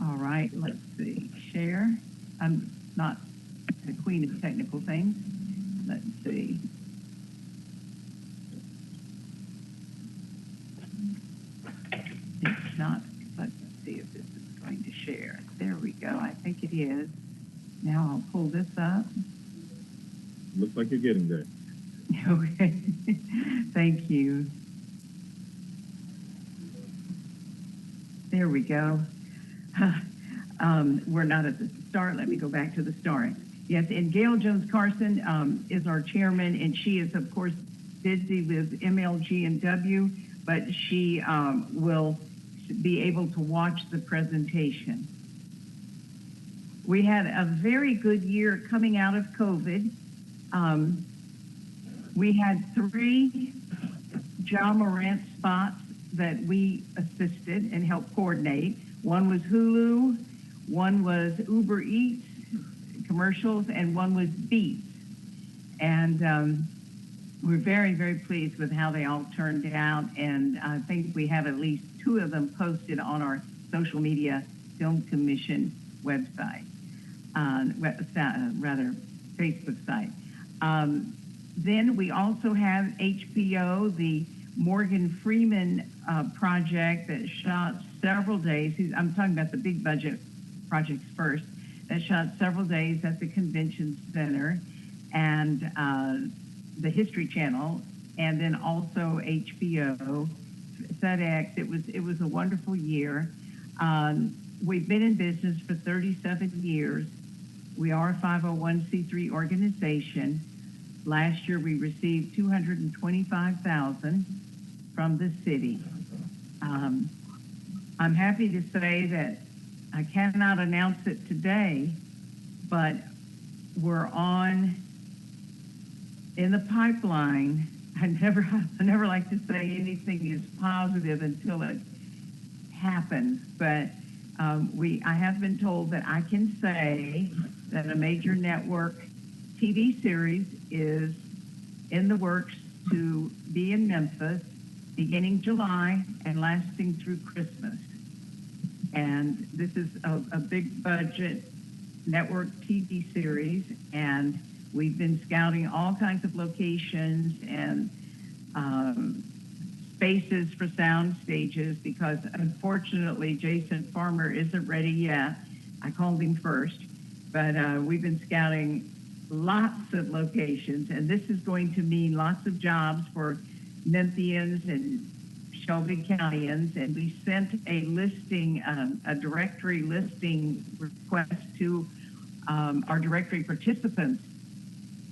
All right, let's see. Share. I'm not the queen of technical things. Let's see. It's not. Let's see if this is going to share. There we go. I think it is. Now I'll pull this up. Looks like you're getting there. Okay. Thank you. There we go. We're not at the start. Let me go back to the start. Yes, and Gail Jones-Carson is our chairman, and she is, of course, busy with MLG and W, but she will be able to watch the presentation. We had a very good year coming out of COVID. We had 3 John Morant spots that we assisted and helped coordinate. One was Hulu, one was Uber Eats commercials, and one was Beats. And we're very, very pleased with how they all turned out. And I think we have at least 2 of them posted on our social media film commission website, rather Facebook site. Then we also have HBO, the Morgan Freeman project that shot several days. I'm talking about the big budget projects first. That shot several days at the convention center and the History Channel, and then also HBO, FedEx. It was a wonderful year. We've been in business for 37 years. We are a 501c3 organization. Last year we received $225,000 from the city. I'm happy to say that I cannot announce it today, but we're in the pipeline. I never like to say anything is positive until it happens, but I have been told that I can say that a major network TV series is in the works to be in Memphis beginning July and lasting through Christmas. And this is a big budget network TV series, and we've been scouting all kinds of locations and spaces for sound stages because unfortunately Jason Farmer isn't ready yet. I called him first, but we've been scouting lots of locations, and this is going to mean lots of jobs for Memphians and Shelby Countyans, and we sent a listing, a directory listing request to our directory participants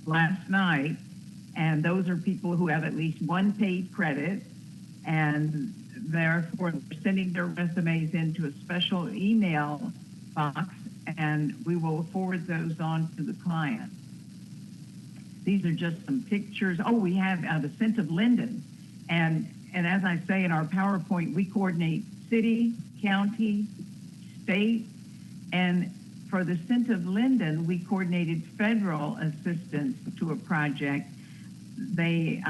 last night, and those are people who have at least 1 paid credit, and therefore sending their resumes into a special email box, and we will forward those on to the client. These are just some pictures. Oh, we have the scent of linden, And as I say in our PowerPoint, we coordinate city, county, state, and for the Cent of Linden, we coordinated federal assistance to a project. They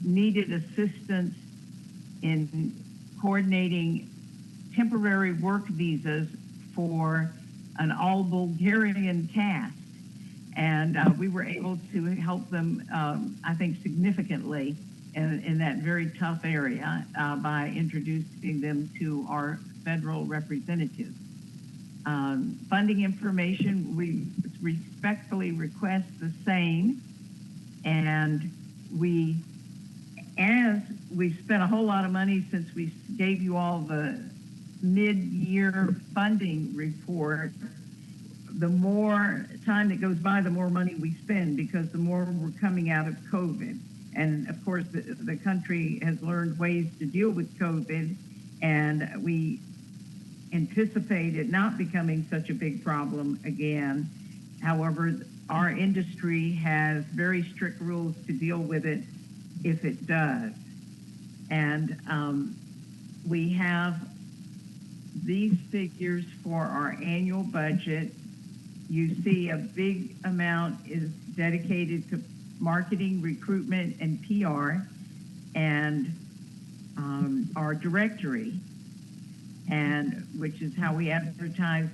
needed assistance in coordinating temporary work visas for an all Bulgarian cast. And we were able to help them, I think, significantly in that very tough area by introducing them to our federal representatives. Funding information, we respectfully request the same. And as we spent a whole lot of money since we gave you all the mid-year funding report, the more time that goes by, the more money we spend because the more we're coming out of COVID. And of course, the country has learned ways to deal with COVID, and we anticipate it not becoming such a big problem again. However, our industry has very strict rules to deal with it if it does. And we have these figures for our annual budget. You see a big amount is dedicated to marketing, recruitment, and PR, and our directory, and which is how we advertise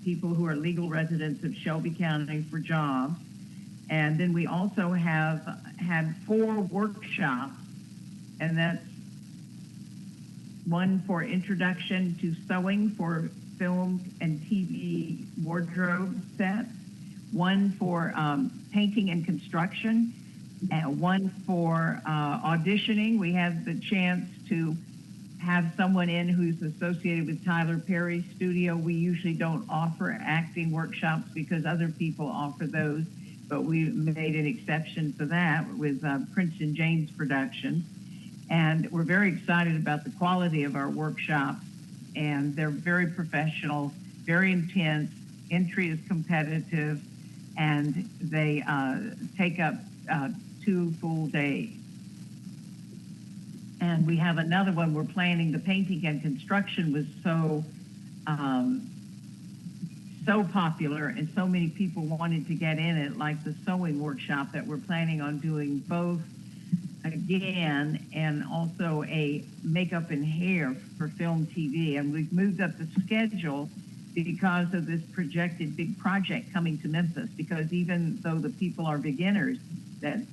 people who are legal residents of Shelby County for jobs. And then we also have had 4 workshops, and that's one for introduction to sewing for film and TV wardrobe sets, one for painting and construction, and one for auditioning. We had the chance to have someone in who's associated with Tyler Perry's studio. We usually don't offer acting workshops because other people offer those, but we made an exception for that with Princeton James Productions. And we're very excited about the quality of our workshops, and they're very professional, very intense. Entry is competitive, and they take up 2 full days. And we have another one we're planning. The painting and construction was so popular, and so many people wanted to get in it, like the sewing workshop, that we're planning on doing both again, and also a makeup and hair for film TV. And we've moved up the schedule because of this projected big project coming to Memphis, because even though the people are beginners that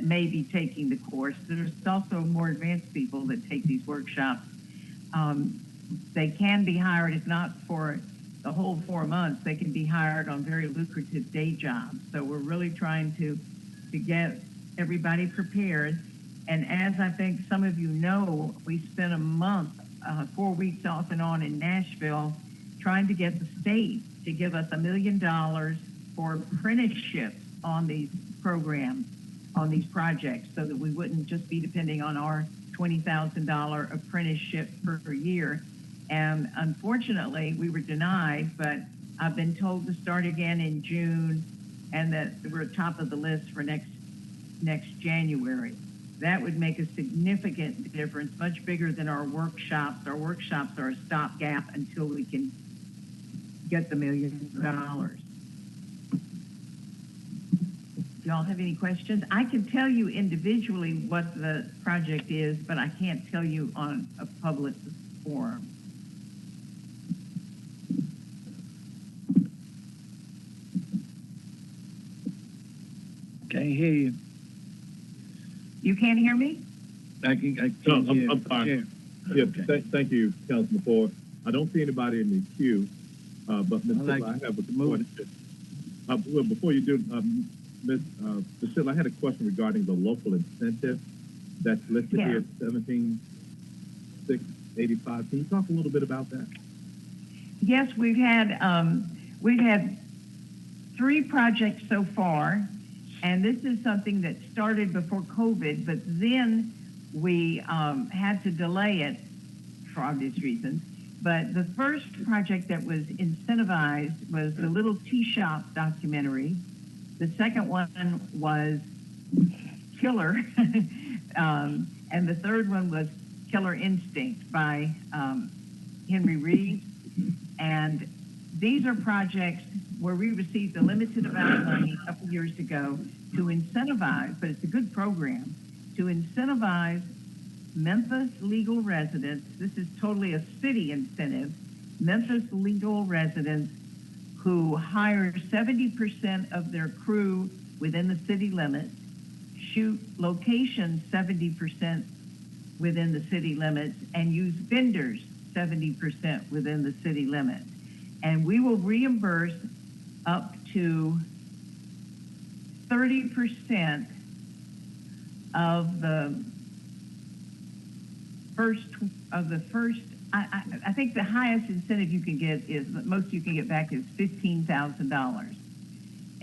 may be taking the course, there's also more advanced people that take these workshops. They can be hired, if not for the whole 4 months, they can be hired on very lucrative day jobs. So we're really trying to get everybody prepared. And as I think some of you know, we spent a month, 4 weeks off and on in Nashville, trying to get the state to give us $1 million for apprenticeships on these programs, on these projects, so that we wouldn't just be depending on our $20,000 apprenticeship per year. And unfortunately, we were denied, but I've been told to start again in June, and that we're top of the list for next January. That would make a significant difference, much bigger than our workshops. Our workshops are a stopgap until we can get the $1 million. Do y'all have any questions? I can tell you individually what the project is, but I can't tell you on a public forum. Can't hear you. You can't hear me? I can I'm fine. Yeah, okay. Thank you, Councilman Ford. I don't see anybody in the queue, but Ms. Sill, I have a question. Well, before you do, Ms. Sill, I had a question regarding the local incentive that's listed here at 17,685. Can you talk a little bit about that? Yes, we've had 3 projects so far. And this is something that started before COVID, but then we had to delay it for obvious reasons. But the first project that was incentivized was the Little Tea Shop documentary. The second one was Killer. And the third one was Killer Instinct by Henry Reed. And these are projects where we received a limited amount of money a couple years ago to incentivize, but it's a good program, to incentivize Memphis legal residents. This is totally a city incentive. Memphis legal residents who hire 70% of their crew within the city limits, shoot locations 70% within the city limits, and use vendors 70% within the city limits. And we will reimburse up to 30% of the first, I think the highest incentive you can get is, most you can get back is $15,000.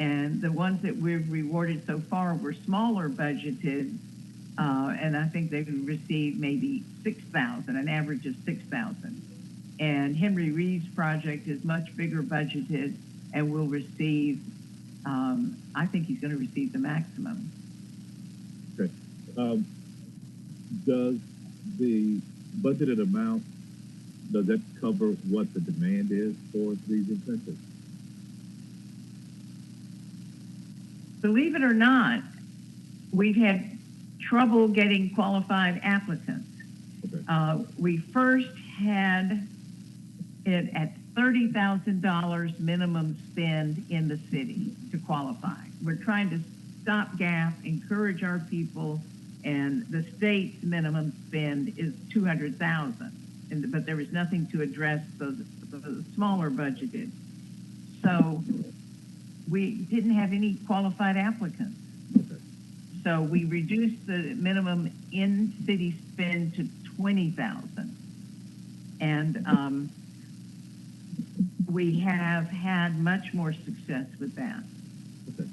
And the ones that we've rewarded so far were smaller budgeted, and I think they would receive maybe $6,000, an average of $6,000. And Henry Reed's project is much bigger budgeted and will receive, I think he's going to receive the maximum. Okay. Does the budgeted amount, does that cover what the demand is for these incentives? Believe it or not, we've had trouble getting qualified applicants. Okay. We first had it at $30,000 minimum spend in the city to qualify. We're trying to stop gap, encourage our people, and the state's minimum spend is $200,000. But there was nothing to address those smaller budgeted. So we didn't have any qualified applicants. Okay. So we reduced the minimum in city spend to $20,000. And we have had much more success with that. Okay.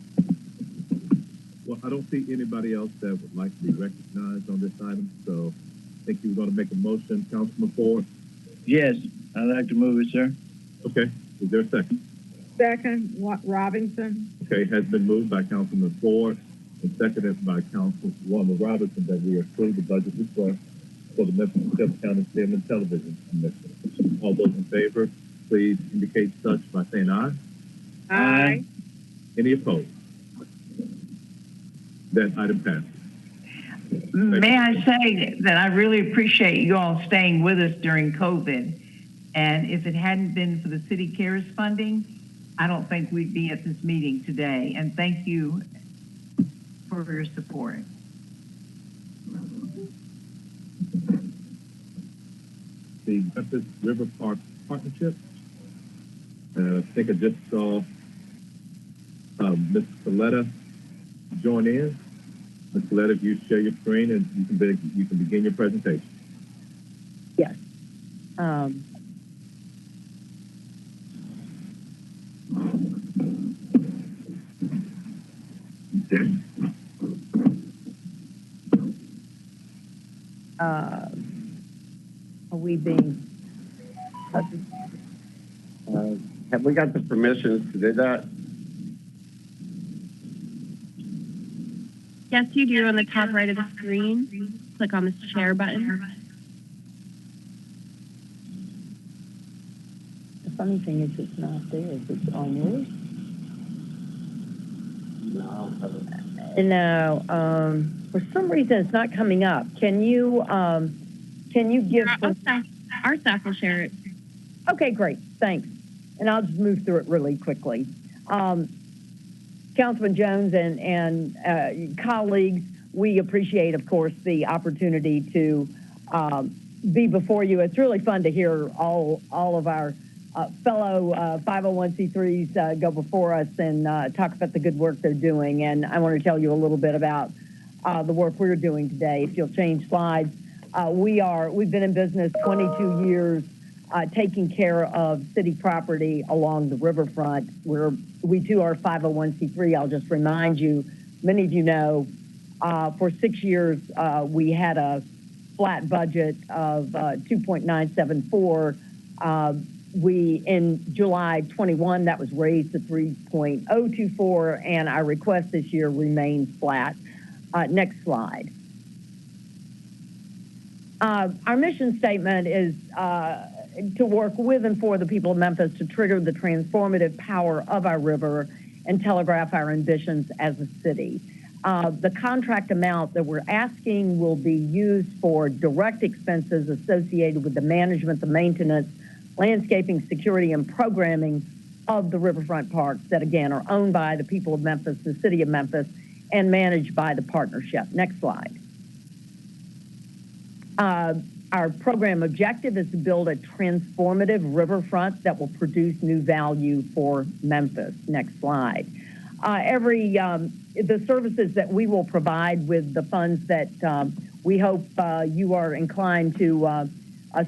Well, I don't see anybody else that would like to be recognized on this item, so I think you were going to make a motion, Councilman Ford. Yes, I'd like to move it, sir. Okay. Is there a second? Second, Robinson. Okay, has been moved by Councilman Ford and seconded by Councilwoman Robinson that we approve the budget request for the Memphis County Film and Television Commission. All those in favor, please indicate such by saying aye. Aye. Any opposed? That item passes. May I say that I really appreciate you all staying with us during COVID. And if it hadn't been for the City Cares funding, I don't think we'd be at this meeting today. And thank you for your support. The Memphis River Park Partnership. I think I just saw Ms. Coletta join in. Ms. Coletta, if you share your screen and you can begin your presentation. Yes. Are we being... have we got the permissions to do that? Yes, you do on the top right of the screen. Click on the share button. The funny thing is it's not there. Is it on yours? No. For some reason it's not coming up. Can you give... Our staff will share it. Okay, great. Thanks. And I'll just move through it really quickly. Councilman Jones and colleagues, we appreciate, of course, the opportunity to be before you. It's really fun to hear all of our fellow 501c3s go before us and talk about the good work they're doing. And I want to tell you a little bit about the work we're doing today. If you'll change slides, we've been in business 22 years. Taking care of city property along the riverfront. We too are 501c3. I'll just remind you, many of you know, for 6 years we had a flat budget of 2.974. In July 21, that was raised to 3.024, and our request this year remains flat. Next slide. Our mission statement is to work with and for the people of Memphis to trigger the transformative power of our river and telegraph our ambitions as a city. The contract amount that we're asking will be used for direct expenses associated with the management, the maintenance, landscaping, security, and programming of the riverfront parks that, again, are owned by the people of Memphis, the city of Memphis, and managed by the partnership. Next slide. Our program objective is to build a transformative riverfront that will produce new value for Memphis. Next slide. The services that we will provide with the funds that we hope you are inclined to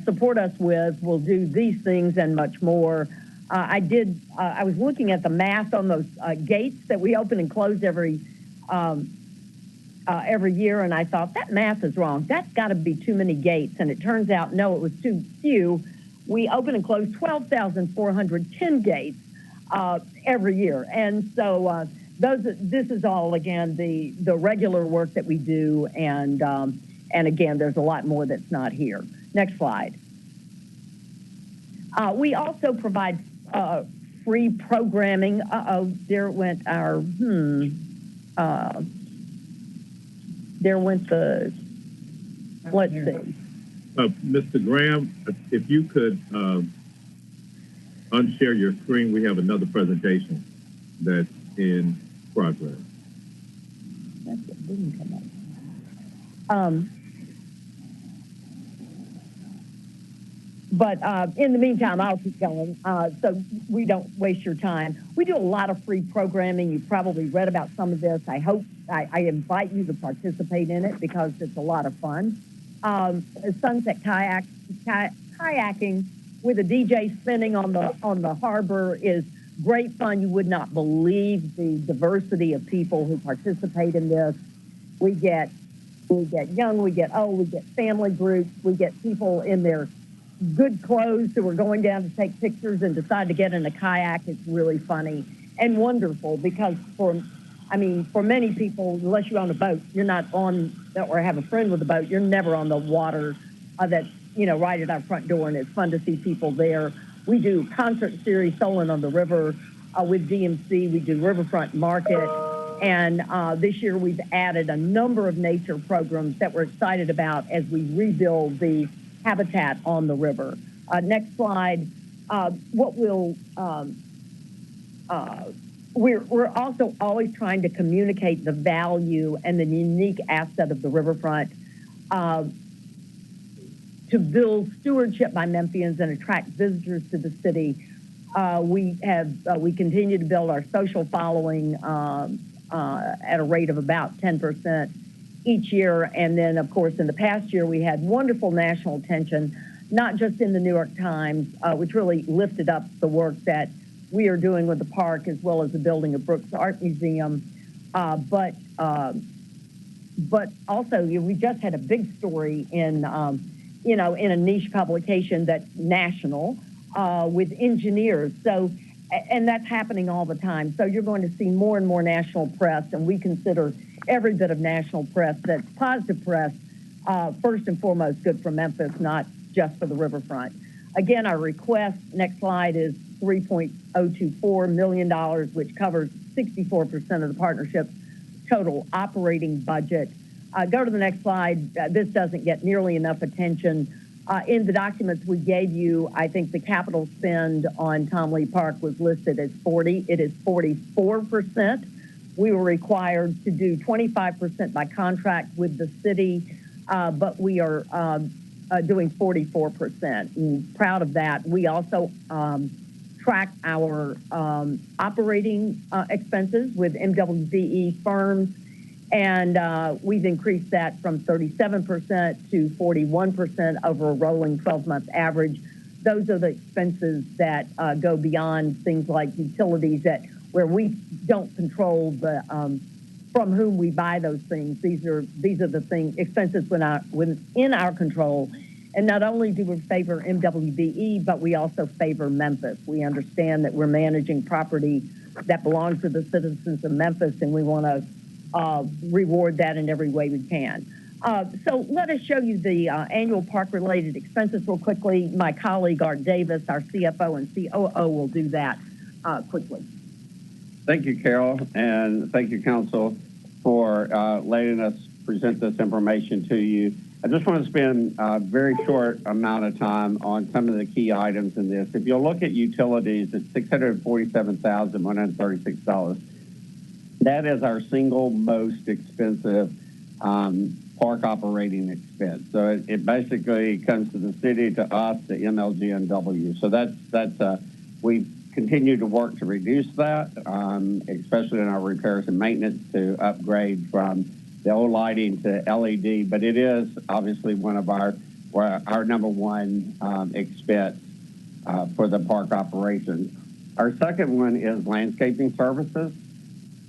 support us with will do these things and much more. I was looking at the math on those gates that we open and close every year, and I thought that math is wrong. That's got to be too many gates, and it turns out no, it was too few. We open and close 12,410 gates every year, and so this is all again the regular work that we do, and again, there's a lot more that's not here. Next slide. We also provide free programming. There went our there went the, let's see. Mr. Graham, if you could unshare your screen, we have another presentation that's in progress. That's what didn't come up. But in the meantime, I'll keep going so we don't waste your time. We do a lot of free programming. You've probably read about some of this. I hope I invite you to participate in it because it's a lot of fun. Sunset kayaking with a DJ spinning on the harbor is great fun. You would not believe the diversity of people who participate in this. We get young, we get old, we get family groups, we get people in their good clothes who are going down to take pictures and decide to get in a kayak. It's really funny and wonderful because for many people, unless you're on a boat, you're not on or have a friend with a boat, you're never on the water that's, right at our front door, and it's fun to see people there. We do concert series, Solon on the River with DMC. We do Riverfront Market. And this year we've added a number of nature programs that we're excited about as we rebuild the habitat on the river. Next slide. We're also always trying to communicate the value and the unique asset of the riverfront to build stewardship by Memphians and attract visitors to the city. We continue to build our social following at a rate of about 10% each year. And then, of course, in the past year, we had wonderful national attention, not just in the New York Times, which really lifted up the work that we are doing with the park, as well as the building of Brooks Art Museum. But also, we just had a big story in a niche publication that's national with engineers. So, and that's happening all the time. So you're going to see more and more national press, and we consider every bit of national press that's positive press, first and foremost, good for Memphis, not just for the riverfront. Again, our request, next slide, is $3.024 million, which covers 64% of the partnership's total operating budget. Go to the next slide. This doesn't get nearly enough attention. In the documents we gave you, I think the capital spend on Tom Lee Park was listed as 40. It is 44%. We were required to do 25% by contract with the city, but we are doing 44%. And proud of that. We also track our operating expenses with MWBE firms, and we've increased that from 37% to 41% over a rolling 12-month average. Those are the expenses that go beyond things like utilities where we don't control from whom we buy those things. These are the expenses within our control. And not only do we favor MWBE, but we also favor Memphis. We understand that we're managing property that belongs to the citizens of Memphis, and we want to reward that in every way we can. So let us show you the annual park-related expenses real quickly. My colleague, Art Davis, our CFO and COO, will do that quickly. Thank you, Carol, and thank you, Council, for letting us present this information to you. I just want to spend a very short amount of time on some of the key items in this. If you'll look at utilities, it's $647,136. That is our single most expensive park operating expense. So it basically comes to the city, to us, to MLGNW. So we've continued to work to reduce that, especially in our repairs and maintenance, to upgrade from the old lighting to LED. But it is obviously one of our number one expense for the park operations. Our second one is landscaping services.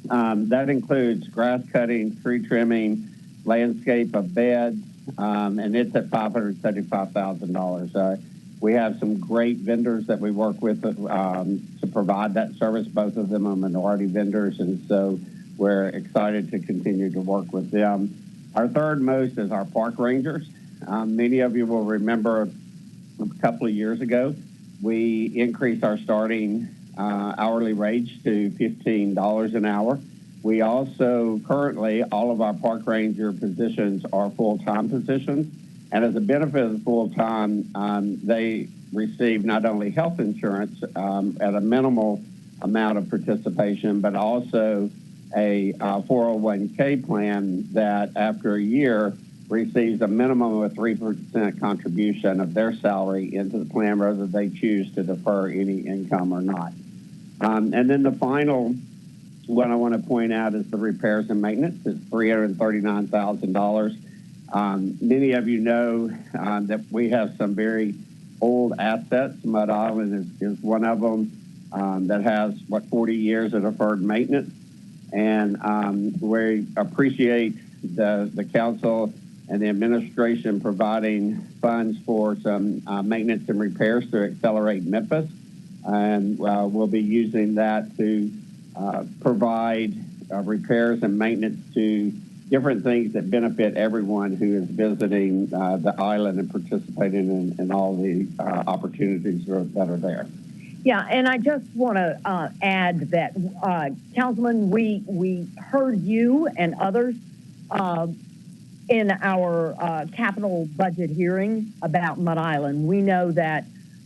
That includes grass cutting, tree trimming, landscape of beds, and it's at $575,000. We have some great vendors that we work with to provide that service. Both of them are minority vendors, and so we're excited to continue to work with them. Our third most is our park rangers. Many of you will remember a couple of years ago, we increased our starting hourly wage to $15 an hour. We also currently, all of our park ranger positions are full-time positions. And as a benefit of full-time, they receive not only health insurance at a minimal amount of participation, but also a 401k plan that after a year receives a minimum of 3% contribution of their salary into the plan, whether they choose to defer any income or not. And then the final one I want to point out is the repairs and maintenance. It's $339,000. Many of you know that we have some very old assets. Mud Island is one of them that has, 40 years of deferred maintenance. And we appreciate the council and the administration providing funds for some maintenance and repairs to accelerate Memphis. And we'll be using that to provide repairs and maintenance to different things that benefit everyone who is visiting the island and participating in all the opportunities that are there. Yeah, and I just want to add that, Councilman, we heard you and others in our capital budget hearing about Mud Island. We know that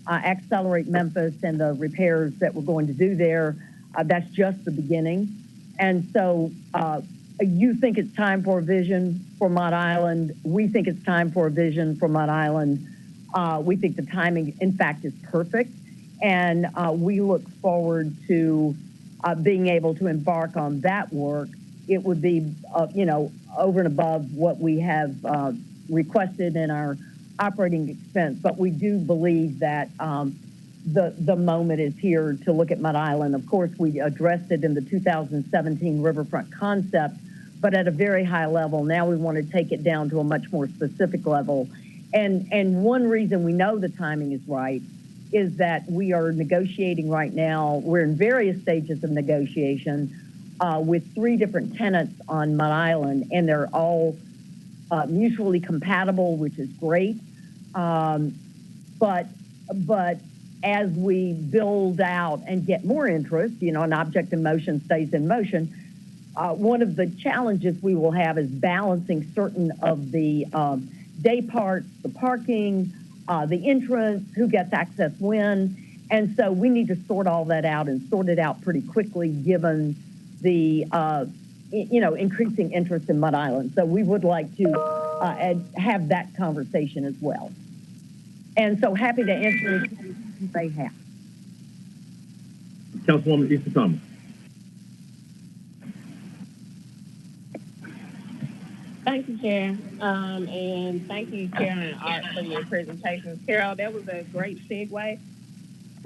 Accelerate Memphis and the repairs that we're going to do there, that's just the beginning. And so you think it's time for a vision for Mud Island. We think it's time for a vision for Mud Island. We think the timing, in fact, is perfect. And we look forward to being able to embark on that work. It would be, over and above what we have requested in our operating expense. But we do believe that the moment is here to look at Mud Island. Of course, we addressed it in the 2017 Riverfront concept, but at a very high level. Now we want to take it down to a much more specific level. And one reason we know the timing is right is that we are negotiating right now. We're in various stages of negotiation with 3 different tenants on Mud Island, and they're all mutually compatible, which is great. But as we build out and get more interest, an object in motion stays in motion. One of the challenges we will have is balancing certain of the day parts, the parking, the entrance, who gets access when. And so we need to sort all that out and sort it out pretty quickly given the, increasing interest in Mud Island. So we would like to have that conversation as well. And so happy to answer any questions they have. Councilwoman Easter Thomas. Thank you, Chair. And thank you, Carol and Art, for your presentations. Carol, that was a great segue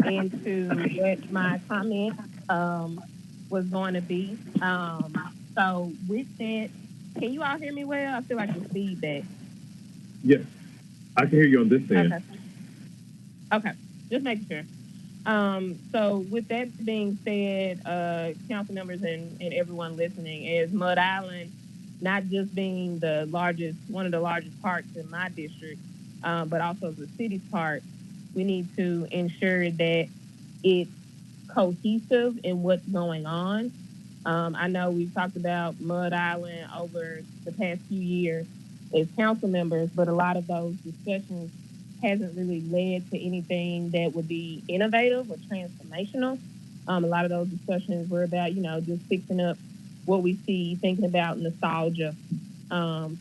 into what my comment was going to be. So with that, can you all hear me well? I feel like there's feedback. Yes, I can hear you on this end. Okay, just making sure. So with that being said, council members and everyone listening, as Mud Island not just being one of the largest parks in my district, but also the city's park, we need to ensure that it's cohesive in what's going on. I know we've talked about Mud Island over the past few years as council members, but a lot of those discussions hasn't really led to anything that would be innovative or transformational. A lot of those discussions were about, just fixing up what we see, thinking about nostalgia, and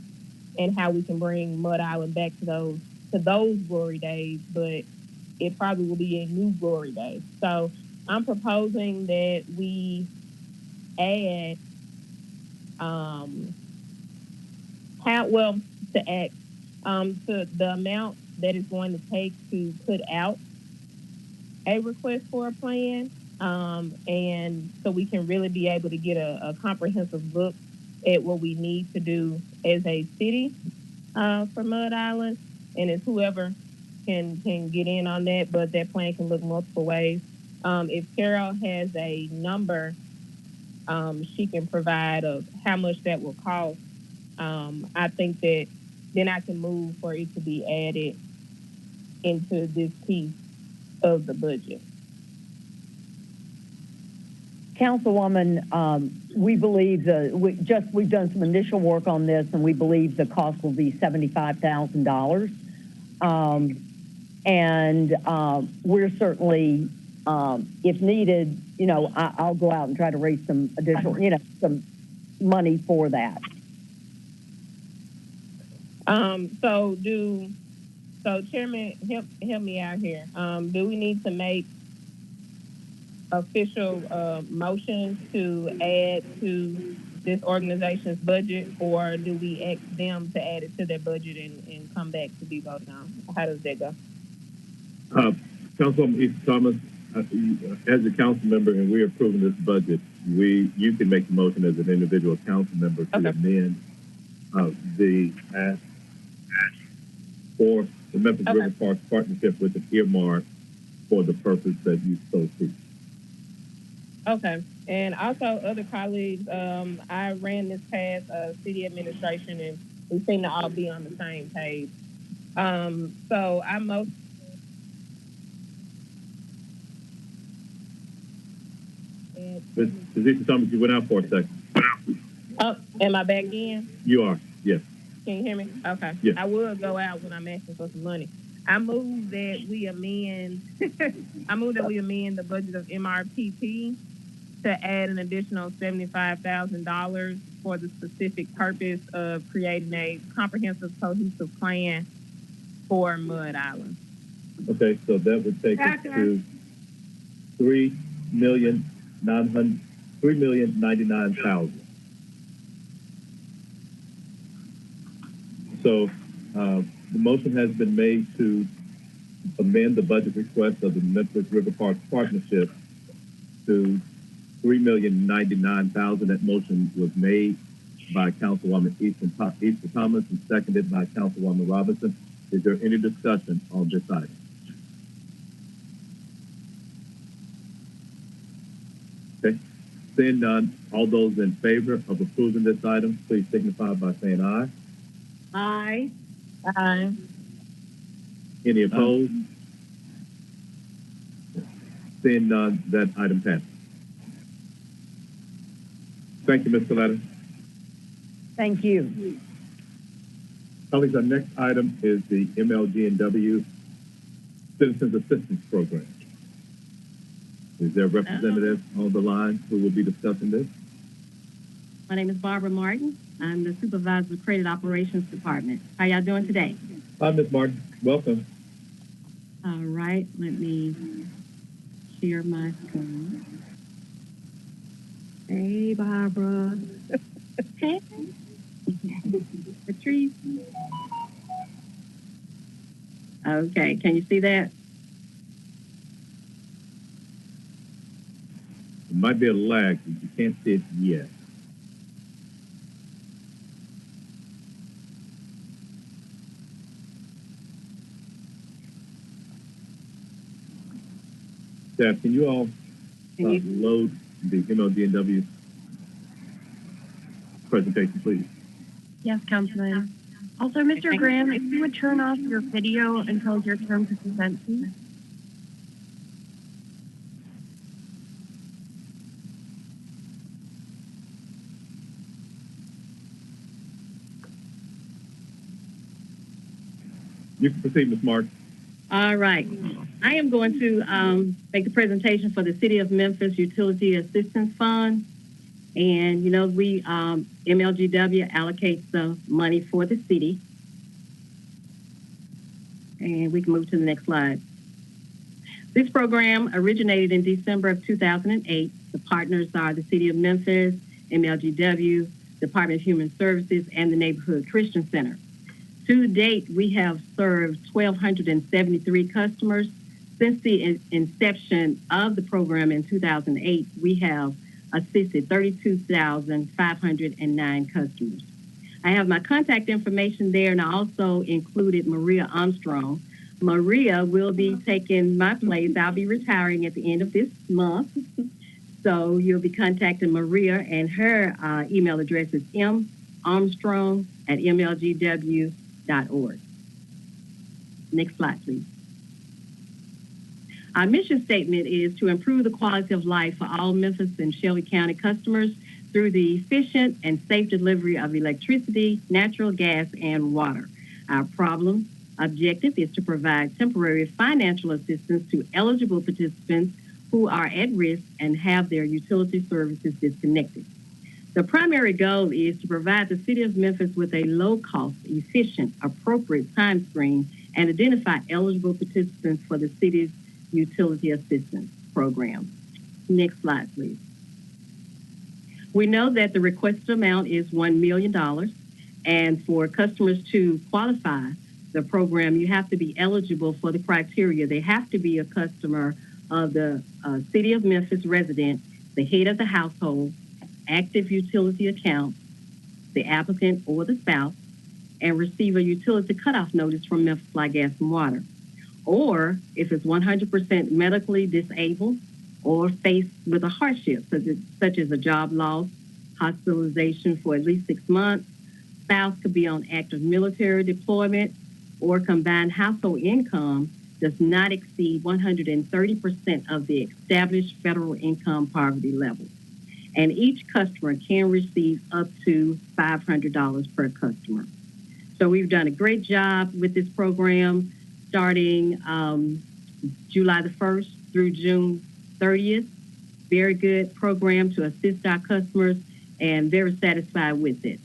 how we can bring Mud Island back to those glory days, but it probably will be a new glory day. So I'm proposing that we add to the amount that it's going to take to put out a request for a plan, and so we can really be able to get a comprehensive look at what we need to do as a city for Mud Island, and it's whoever can get in on that, but that plan can look multiple ways. If Carol has a number she can provide of how much that will cost, I think that then I can move for it to be added into this piece of the budget. Councilwoman, we believe we've done some initial work on this, and we believe the cost will be $75,000. We're certainly, if needed, I'll go out and try to raise some additional, some money for that. So Chairman, help me out here. Do we need to make official motions to add to this organization's budget, or do we ask them to add it to their budget and come back to be voted on? How does that go? Councilwoman East Thomas, as a council member, and we're approving this budget, you can make the motion as an individual council member to amend the ask for the Memphis River Park Partnership with an earmark for the purpose that you so seek. Okay. And also, other colleagues, I ran this past city administration, and we seem to all be on the same page. So I most. Ms. Thomas, you went out for a second. Oh, am I back in? You are, yes. Can you hear me? Okay. Yes. I will go out when I'm asking for some money. I move that we amend. I move that we amend the budget of MRPP to add an additional $75,000 for the specific purpose of creating a comprehensive, cohesive plan for Mud Island. Okay, so that would take us to $3,099,000. So the motion has been made to amend the budget request of the Memphis River Park Partnership to $3,099,000. That motion was made by Councilwoman Easton Thomas and seconded by Councilwoman Robinson. Is there any discussion on this item? Okay. Seeing none, all those in favor of approving this item, please signify by saying aye. Aye. Aye. Any opposed? Seeing none, that item passes. Thank you, Ms. Coletta. Thank you. Colleagues, our next item is the MLG&W Citizens Assistance Program. Is there a representative on the line who will be discussing this? My name is Barbara Martin. I'm the supervisor of Credit Operations Department. How y'all doing today? Hi, Ms. Martin. Welcome. All right, let me share my screen. Hey, Barbara. Hey. Patrice. Okay, can you see that? It might be a lag, but you can't see it yet. Staff, can you all load the MLG&W presentation, please? Yes, Councilman. Also, Mr. Graham, if you would turn off your video until your turn to present, please. You can proceed, Ms. Martin. All right. I am going to make the presentation for the City of Memphis Utility Assistance Fund. And, you know, we, MLGW allocates the money for the city. And we can move to the next slide. This program originated in December of 2008. The partners are the City of Memphis, MLGW, Department of Human Services, and the Neighborhood Christian Center. To date, we have served 1,273 customers. Since the inception of the program in 2008, we have assisted 32,509 customers. I have my contact information there, and I also included Maria Armstrong. Maria will be taking my place. I'll be retiring at the end of this month. So you'll be contacting Maria, and her email address is marmstrong@mlgw.org. Next slide, please. Our mission statement is to improve the quality of life for all Memphis and Shelby County customers through the efficient and safe delivery of electricity, natural gas, and water. Our objective is to provide temporary financial assistance to eligible participants who are at risk and have their utility services disconnected. The primary goal is to provide the City of Memphis with a low-cost, efficient, appropriate time screen and identify eligible participants for the city's utility assistance program. Next slide, please. We know that the requested amount is $1 million, and for customers to qualify the program, you have to be eligible for the criteria. They have to be a customer of the City of Memphis resident, the head of the household, active utility account, the applicant or the spouse, and receive a utility cutoff notice from Memphis Light, Gas, and Water. Or if it's 100% medically disabled or faced with a hardship, such as a job loss, hospitalization for at least 6 months, spouse could be on active military deployment, or combined household income does not exceed 130% of the established federal income poverty level. And each customer can receive up to $500 per customer. So we've done a great job with this program starting July the 1st through June 30th. Very good program to assist our customers and very satisfied with it.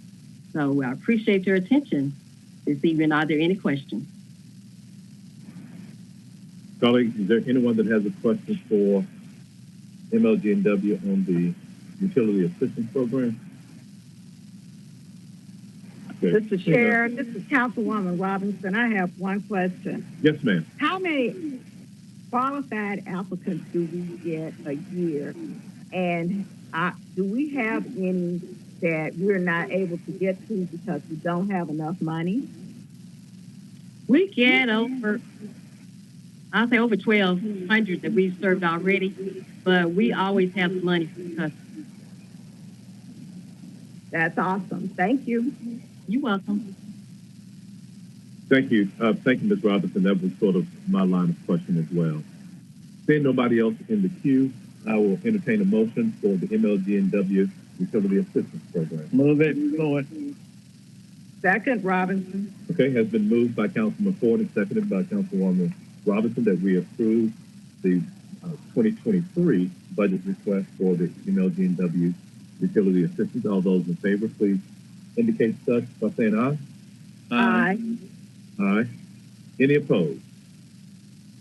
So I appreciate your attention this evening. Are there any questions? Colleagues, is there anyone that has a question for MLG&W on the Utility Assistance Program? Okay. Mr. Chair, this is Councilwoman Robinson. I have one question. Yes, ma'am. How many qualified applicants do we get a year? And do we have any that we're not able to get to because we don't have enough money? We get over 1,200 that we've served already, but we always have money for the customers. That's awesome. Thank you. You're welcome. Thank you. Thank you, Ms. Robinson. That was sort of my line of question as well. Seeing nobody else in the queue, I will entertain a motion for the MLG&W Utility Assistance Program. Move it forward. Second, Robinson. Okay, has been moved by Councilman Ford and seconded by Councilwoman Robinson that we approve the 2023 budget request for the MLG&W Utility Assistance. All those in favor, please indicate such by saying aye. Aye. Aye. Any opposed?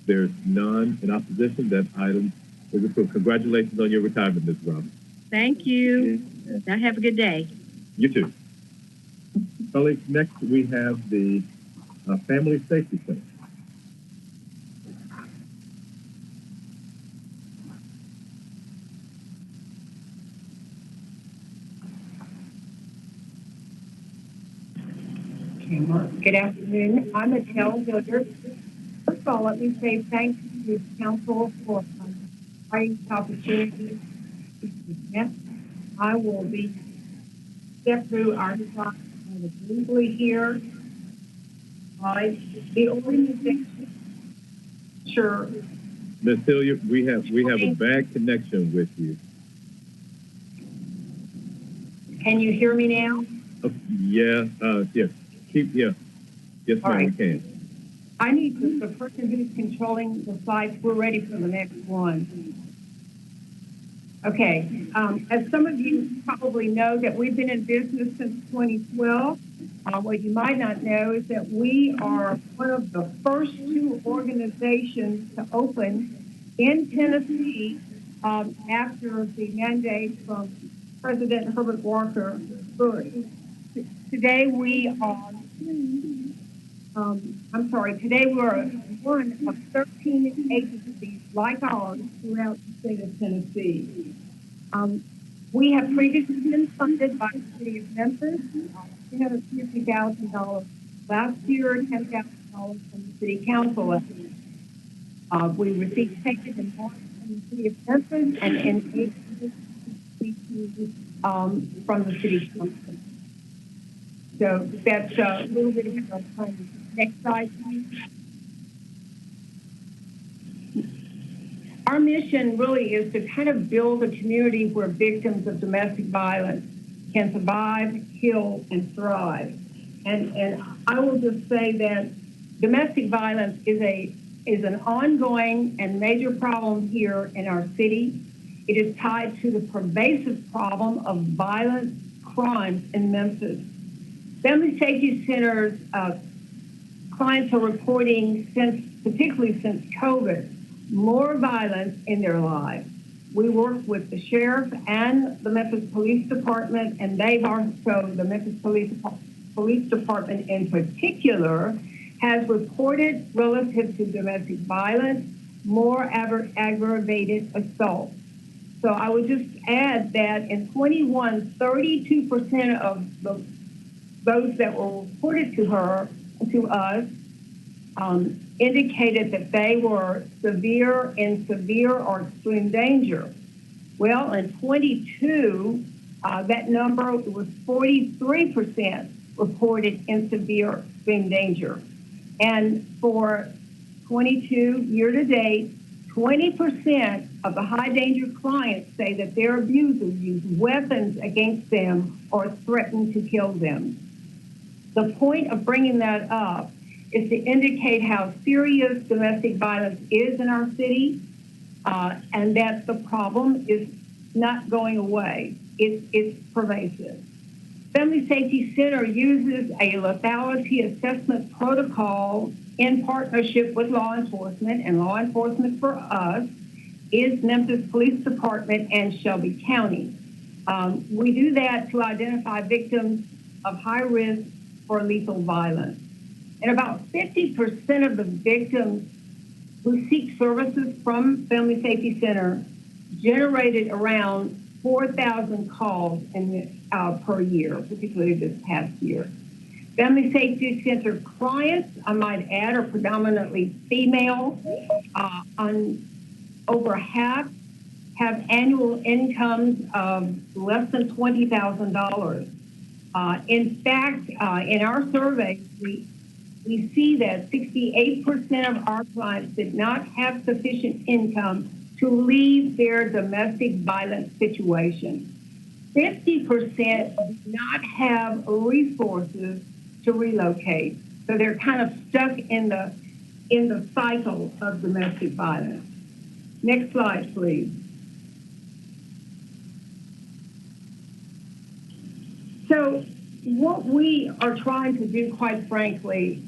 There's none in opposition. That item is approved. Congratulations on your retirement, Ms. Robinson. Thank you. Now have a good day. You too. Colleagues, next we have the Family Safety Center. Good afternoon. I'm a town builder. First of all, let me say thank you to council for providing this opportunity. I will be step through our slide kind of briefly here. Right. The organization, sure. Ms. Hilliard, we have a bad connection with you. Can you hear me now? Yes. Yes, ma'am, right. we can. I need the person who's controlling the slides. We're ready for the next one. Okay. As some of you probably know, that we've been in business since 2012. What you might not know is that we are one of the first two organizations to open in Tennessee after the mandate from President Herbert Walker Bush. Today we are, today we're one of 13 agencies like ours throughout the state of Tennessee. We have previously been funded by the city of Memphis, $350,000 last year, $10,000 from the city council. We received payment in March from the city of Memphis and in April from the city council. So that's a little bit of our plan. Next slide, please. Our mission really is to kind of build a community where victims of domestic violence can survive, heal, and thrive. And I will just say that domestic violence is an ongoing and major problem here in our city. It is tied to the pervasive problem of violent crimes in Memphis. Family Safety Center's clients are reporting, particularly since COVID, more violence in their lives. We work with the sheriff and the Memphis Police Department, and they've also, the Memphis Police Department in particular, has reported relative to domestic violence, more aggravated assault. So I would just add that in 21, 32% of those that were reported to us, indicated that they were in severe or extreme danger. Well, in 22, that number was 43% reported in severe extreme danger. And for 22 year to date, 20% of the high danger clients say that their abusers use weapons against them or threaten to kill them. The point of bringing that up is to indicate how serious domestic violence is in our city, and that the problem is not going away. It's pervasive. Family Safety Center uses a lethality assessment protocol in partnership with law enforcement, and law enforcement for us is Memphis Police Department and Shelby County. We do that to identify victims of high risk for lethal violence. And about 50% of the victims who seek services from Family Safety Center generated around 4,000 calls per year, particularly this past year. Family Safety Center clients, I might add, are predominantly female. Over half have annual incomes of less than $20,000. In fact, in our survey, we see that 68% of our clients did not have sufficient income to leave their domestic violence situation. 50% do not have resources to relocate. So they're kind of stuck in the cycle of domestic violence. Next slide, please. So what we are trying to do, quite frankly,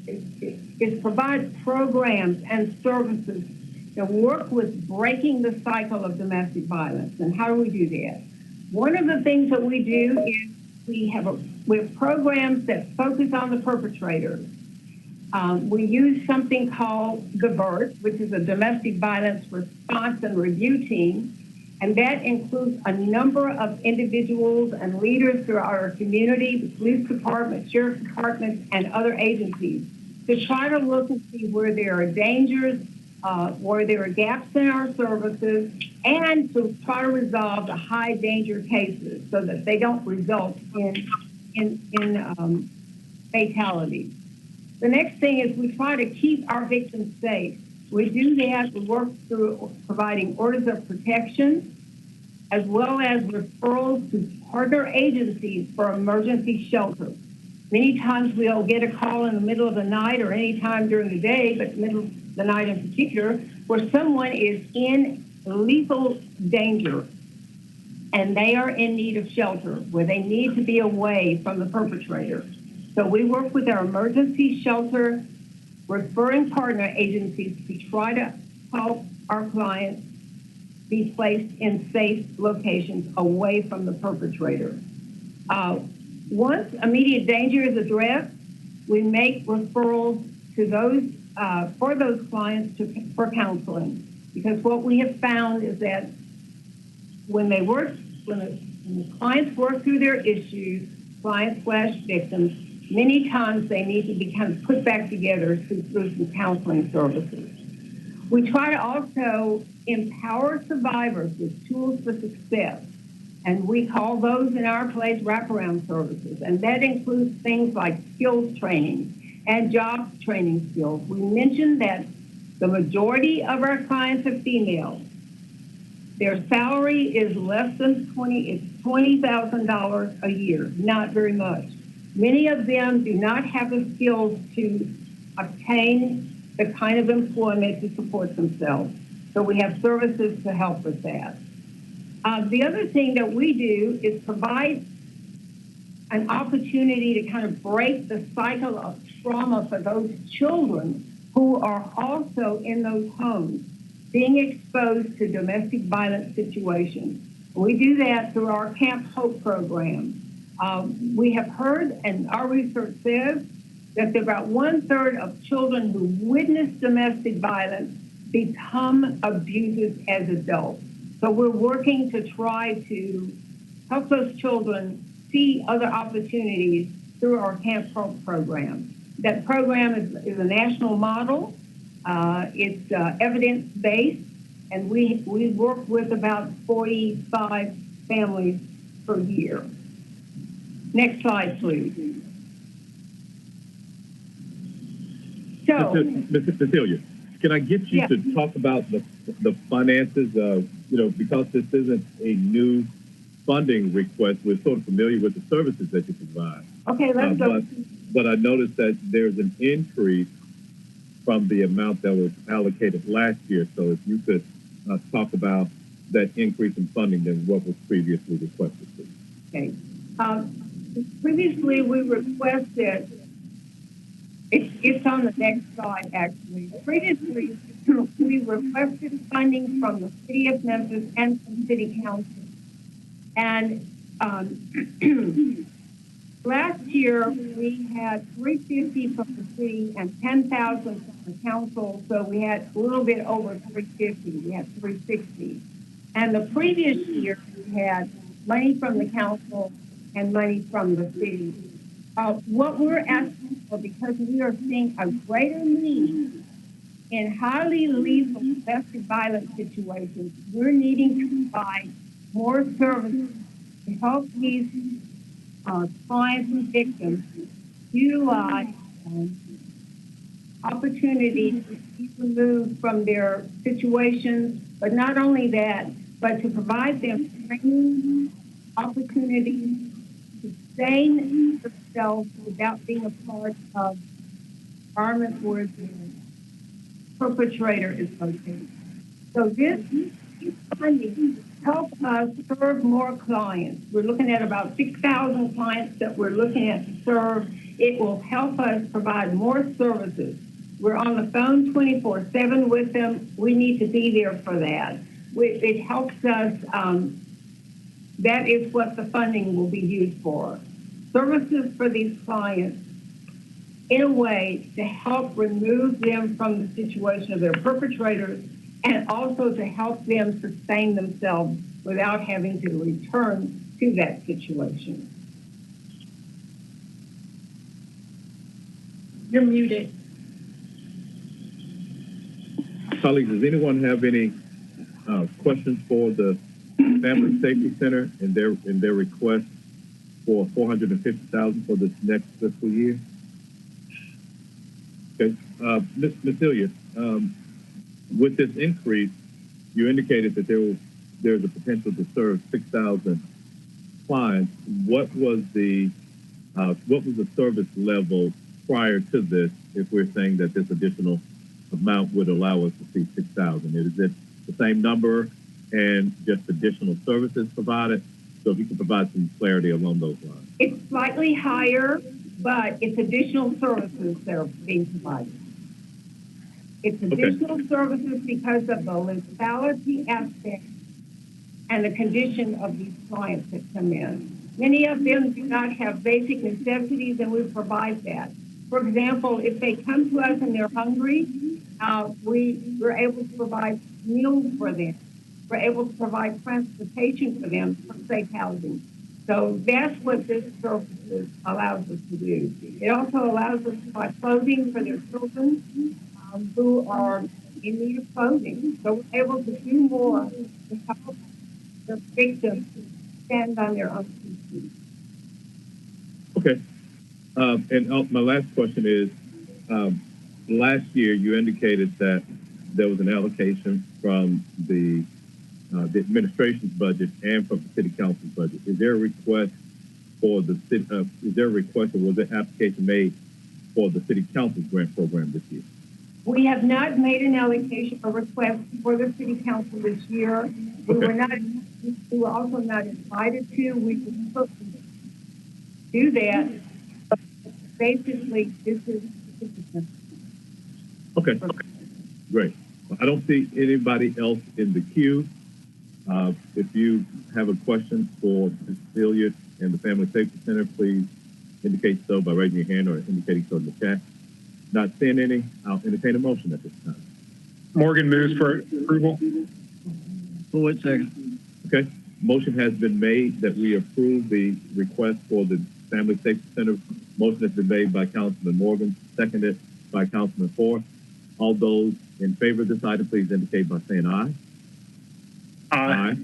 is provide programs and services that work with breaking the cycle of domestic violence. And how do we do that? One of the things that we do is we have programs that focus on the perpetrators. We use something called DIVERT, which is a domestic violence response and review team. And that includes a number of individuals and leaders throughout our community, the police department, sheriff's departments, and other agencies to try to look and see where there are dangers, where there are gaps in our services, and to try to resolve the high danger cases so that they don't result in fatalities. The next thing is we try to keep our victims safe. We do that. We work through providing orders of protection, as well as referrals to partner agencies for emergency shelter. Many times we'll get a call in the middle of the night or any time during the day, but middle of the night in particular, where someone is in lethal danger and they are in need of shelter, where they need to be away from the perpetrator. So we work with our emergency shelter referring partner agencies to try to help our clients be placed in safe locations away from the perpetrator. Once immediate danger is addressed, we make referrals to those for those clients for counseling. Because what we have found is that when the clients work through their issues, clients/victims, many times they need to be kind of put back together through some counseling services. We try to also empower survivors with tools for success, and we call those in our place wraparound services, and that includes things like skills training and job training skills. We mentioned that the majority of our clients are female. Their salary is less than $20,000 a year, not very much. Many of them do not have the skills to obtain the kind of employment to support themselves. So we have services to help with that. The other thing that we do is provide an opportunity to kind of break the cycle of trauma for those children who are also in those homes, being exposed to domestic violence situations. We do that through our Camp Hope program. We have heard, and our research says, that about 1/3 of children who witness domestic violence become abusers as adults. So we're working to try to help those children see other opportunities through our Camp Hope program. That program is a national model. It's evidence-based, and we work with about 45 families per year. Next slide, please. So, Mrs. Cecilia, can I get you to talk about the finances? Because this isn't a new funding request, we're sort of familiar with the services that you provide. Okay, let's go. But I noticed that there's an increase from the amount that was allocated last year. So if you could talk about that increase in funding than what was previously requested. Okay. Previously, we requested, it's on the next slide, actually. Previously, we requested funding from the City of Memphis and from City Council. And last year, we had $350 from the city and $10,000 from the council, so we had a little bit over $350. We had $360. And the previous year, we had money from the council and money from the city. What we're asking for, because we are seeing a greater need in highly lethal domestic violence situations, we're needing to provide more services to help these clients and victims utilize opportunities to be removed from their situations, but not only that, but to provide them training opportunities to sustain themselves without being a part of environment where the perpetrator is located. So this funding helps us serve more clients. We're looking at about 6,000 clients that we're looking at to serve. It will help us provide more services. We're on the phone 24/7 with them. We need to be there for that. It helps us. That is what the funding will be used for. Services for these clients in a way to help remove them from the situation of their perpetrators and also to help them sustain themselves without having to return to that situation. You're muted. Colleagues, does anyone have any questions for the Family Safety Center and their request for $450,000 for this next fiscal year? Okay. Ms. Hilliard, with this increase, you indicated that there's a potential to serve 6,000 clients. What was the service level prior to this, if we're saying that this additional amount would allow us to see 6,000? Is it the same number and just additional services provided? So if you can provide some clarity along those lines. It's slightly higher, but it's additional services that are being provided. It's additional services because of the lethality aspect and the condition of these clients that come in. Many of them do not have basic necessities, and we provide that. For example, if they come to us and they're hungry, we're able to provide meals for them. We're able to provide transportation for them for safe housing. So that's what this service allows us to do. It also allows us to provide clothing for their children who are in need of clothing. So we're able to do more to help the victims stand on their own feet. Okay. And my last question is, last year you indicated that there was an allocation from the administration's budget and from the city council's budget. Is there a request for the city? Is there a request, or was there application made for the city council's grant program this year? We have not made an allocation or request for the city council this year. We were not. We were also not invited to. We were supposed to do that. Basically, this is. Okay. Great. Well, I don't see anybody else in the queue. If you have a question for Ms. Hilliard and the Family Safety Center, please indicate so by raising your hand or indicating so in the chat. Not seeing any, I'll entertain a motion at this time. Morgan moves for approval. Wait a second. Okay. Motion has been made that we approve the request for the Family Safety Center. Motion has been made by Councilman Morgan, seconded by Councilman Ford. All those in favor of this item, please indicate by saying aye. Aye.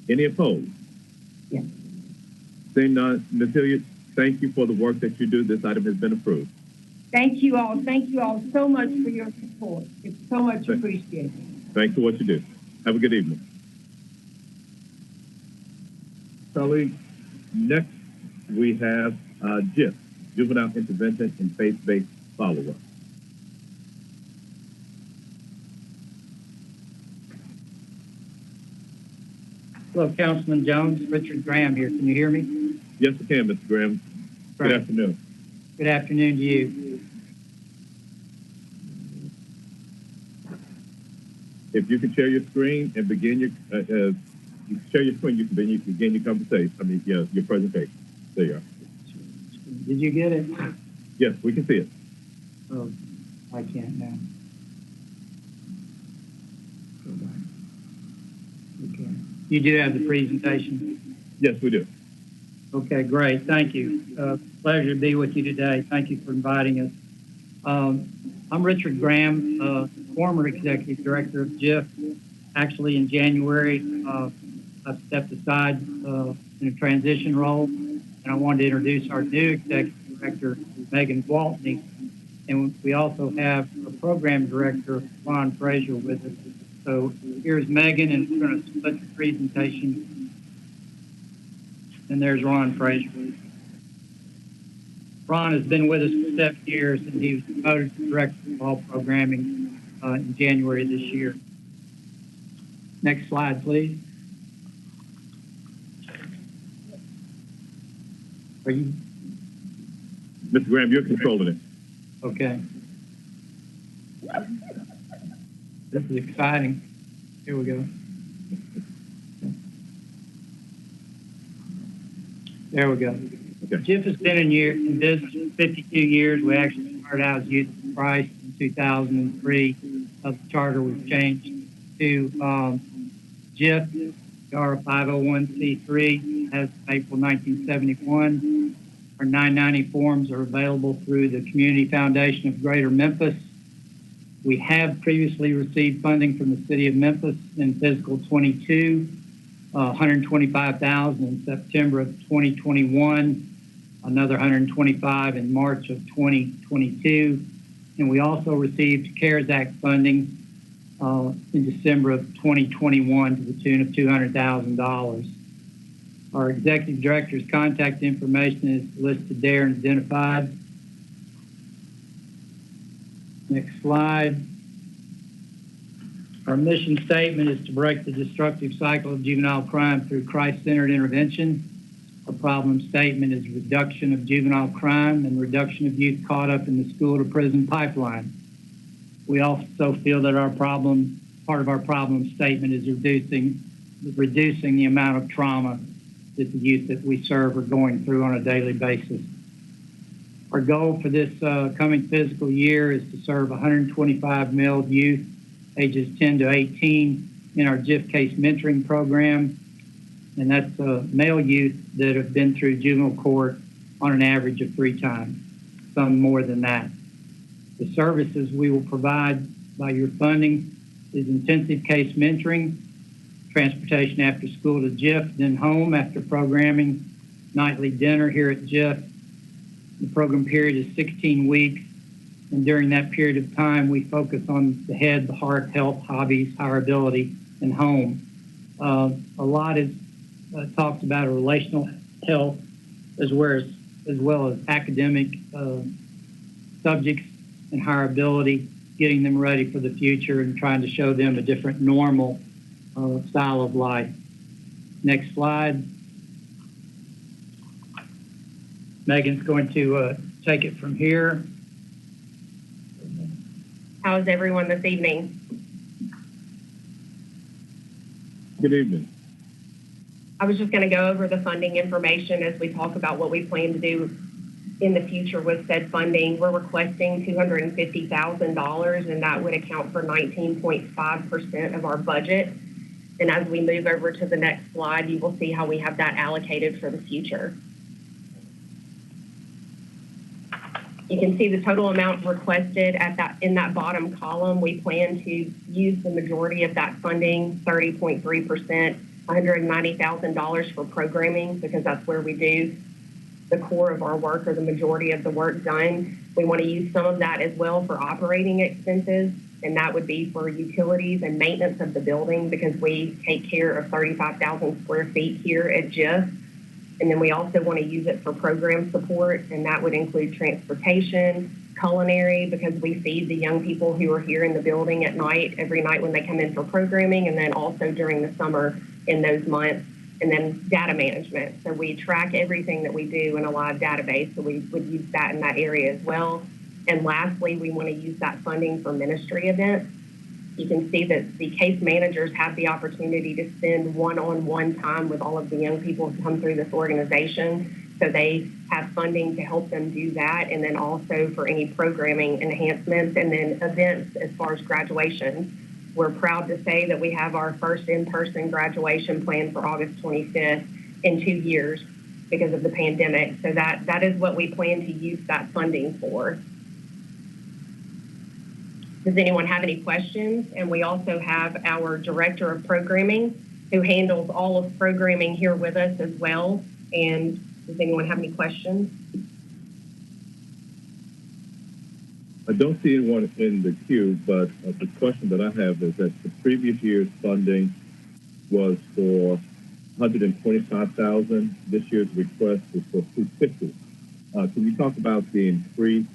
Any opposed? Yes. Seeing none, Ms. Hilliard, thank you for the work that you do. This item has been approved. Thank you all. Thank you all so much for your support. It's so much appreciated. Thanks for what you do. Have a good evening. Colleagues, next we have JIF, Juvenile Intervention and Faith-Based Follow-Up. Hello, Councilman Jones. Richard Graham here. Can you hear me? Yes, I can, Mr. Graham. Good afternoon. Good afternoon to you. If you can share your screen and begin your, you can share your screen, you can begin your conversation. I mean, your presentation. There you are. Did you get it? Yes, we can see it. Oh, I can't now. Okay. You do have the presentation? Yes, we do. Okay, great. Thank you. Pleasure to be with you today. Thank you for inviting us. I'm Richard Graham, former executive director of JIF. Actually, in January, I stepped aside in a transition role, and I wanted to introduce our new executive director, Megan Waltney. And we also have a program director, Ron Frazier, with us. So here's Megan, and we're going to split the presentation. And there's Ron Frazier. Ron has been with us for 7 years, and he was promoted to director of all programming in January this year. Next slide, please. Are you? Mr. Graham, you're controlling it. Okay. This is exciting. Here we go. There we go. Okay. JIF has been in business for 52 years. We actually started out as Youth of Christ in 2003. The charter was changed to JIF. We are a 501c3 as of April 1971. Our 990 forms are available through the Community Foundation of Greater Memphis. We have previously received funding from the City of Memphis in fiscal 22, $125,000 in September of 2021, another $125,000 in March of 2022, And we also received CARES Act funding in December of 2021 to the tune of $200,000. Our executive director's contact information is listed there and identified. Next slide. Our mission statement is to break the destructive cycle of juvenile crime through Christ-centered intervention. Our problem statement is reduction of juvenile crime and reduction of youth caught up in the school to prison pipeline. We also feel that part of our problem statement is reducing the amount of trauma that the youth that we serve are going through on a daily basis. Our goal for this coming fiscal year is to serve 125 male youth ages 10 to 18 in our JIF case mentoring program. And that's male youth that have been through juvenile court on an average of 3 times, some more than that. The services we will provide by your funding is intensive case mentoring, transportation after school to JIF, then home after programming, nightly dinner here at JIF. The program period is 16 weeks, and during that period of time, we focus on the head, the heart, health, hobbies, hireability, and home. A lot is talked about relational health as well as academic subjects and hireability, getting them ready for the future and trying to show them a different normal style of life. Next slide. Megan's going to take it from here. How is everyone this evening? Good evening. I was just going to go over the funding information as we talk about what we plan to do in the future with said funding. We're requesting $250,000, and that would account for 19.5% of our budget. And as we move over to the next slide, you will see how we have that allocated for the future. You can see the total amount requested in that bottom column. We plan to use the majority of that funding, 30.3%, $190,000 for programming, because that's where we do the core of our work or the majority of the work done. We want to use some of that as well for operating expenses, and that would be for utilities and maintenance of the building, because we take care of 35,000 square feet here at JIF. And then we also want to use it for program support, and that would include transportation, culinary, because we feed the young people who are here in the building at night, every night when they come in for programming, and then also during the summer in those months, and then data management. So we track everything that we do in a live database, so we would use that in that area as well. And lastly, we want to use that funding for ministry events. You can see that the case managers have the opportunity to spend one-on-one time with all of the young people who come through this organization. So they have funding to help them do that, and then also for any programming enhancements, and then events as far as graduation. We're proud to say that we have our first in-person graduation planned for August 25th in 2 years because of the pandemic. So that is what we plan to use that funding for. Does anyone have any questions? And we also have our director of programming who handles all of programming here with us as well. And does anyone have any questions? I don't see anyone in the queue, but the question that I have is that the previous year's funding was for $125,000. This year's request is for $250,000. Can you talk about the increased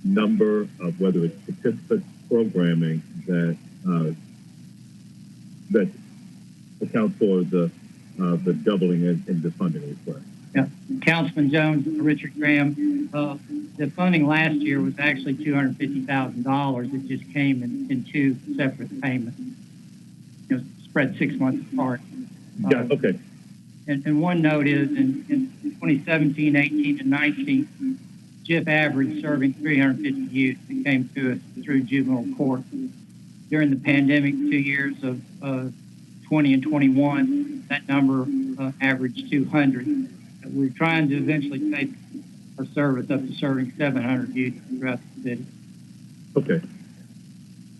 number of whether it's participant programming that that accounts for the doubling in the funding request? Yeah, Councilman Jones, Richard Graham, the funding last year was actually $250,000. It just came in 2 separate payments, spread 6 months apart. Yeah, okay. And one note is in 2017, 18, and 19, JIF averaged serving 350 youth that came to us through juvenile court. During the pandemic 2 years of 20 and 21, that number averaged 200. We're trying to eventually take our service up to serving 700 youth throughout the city. Okay.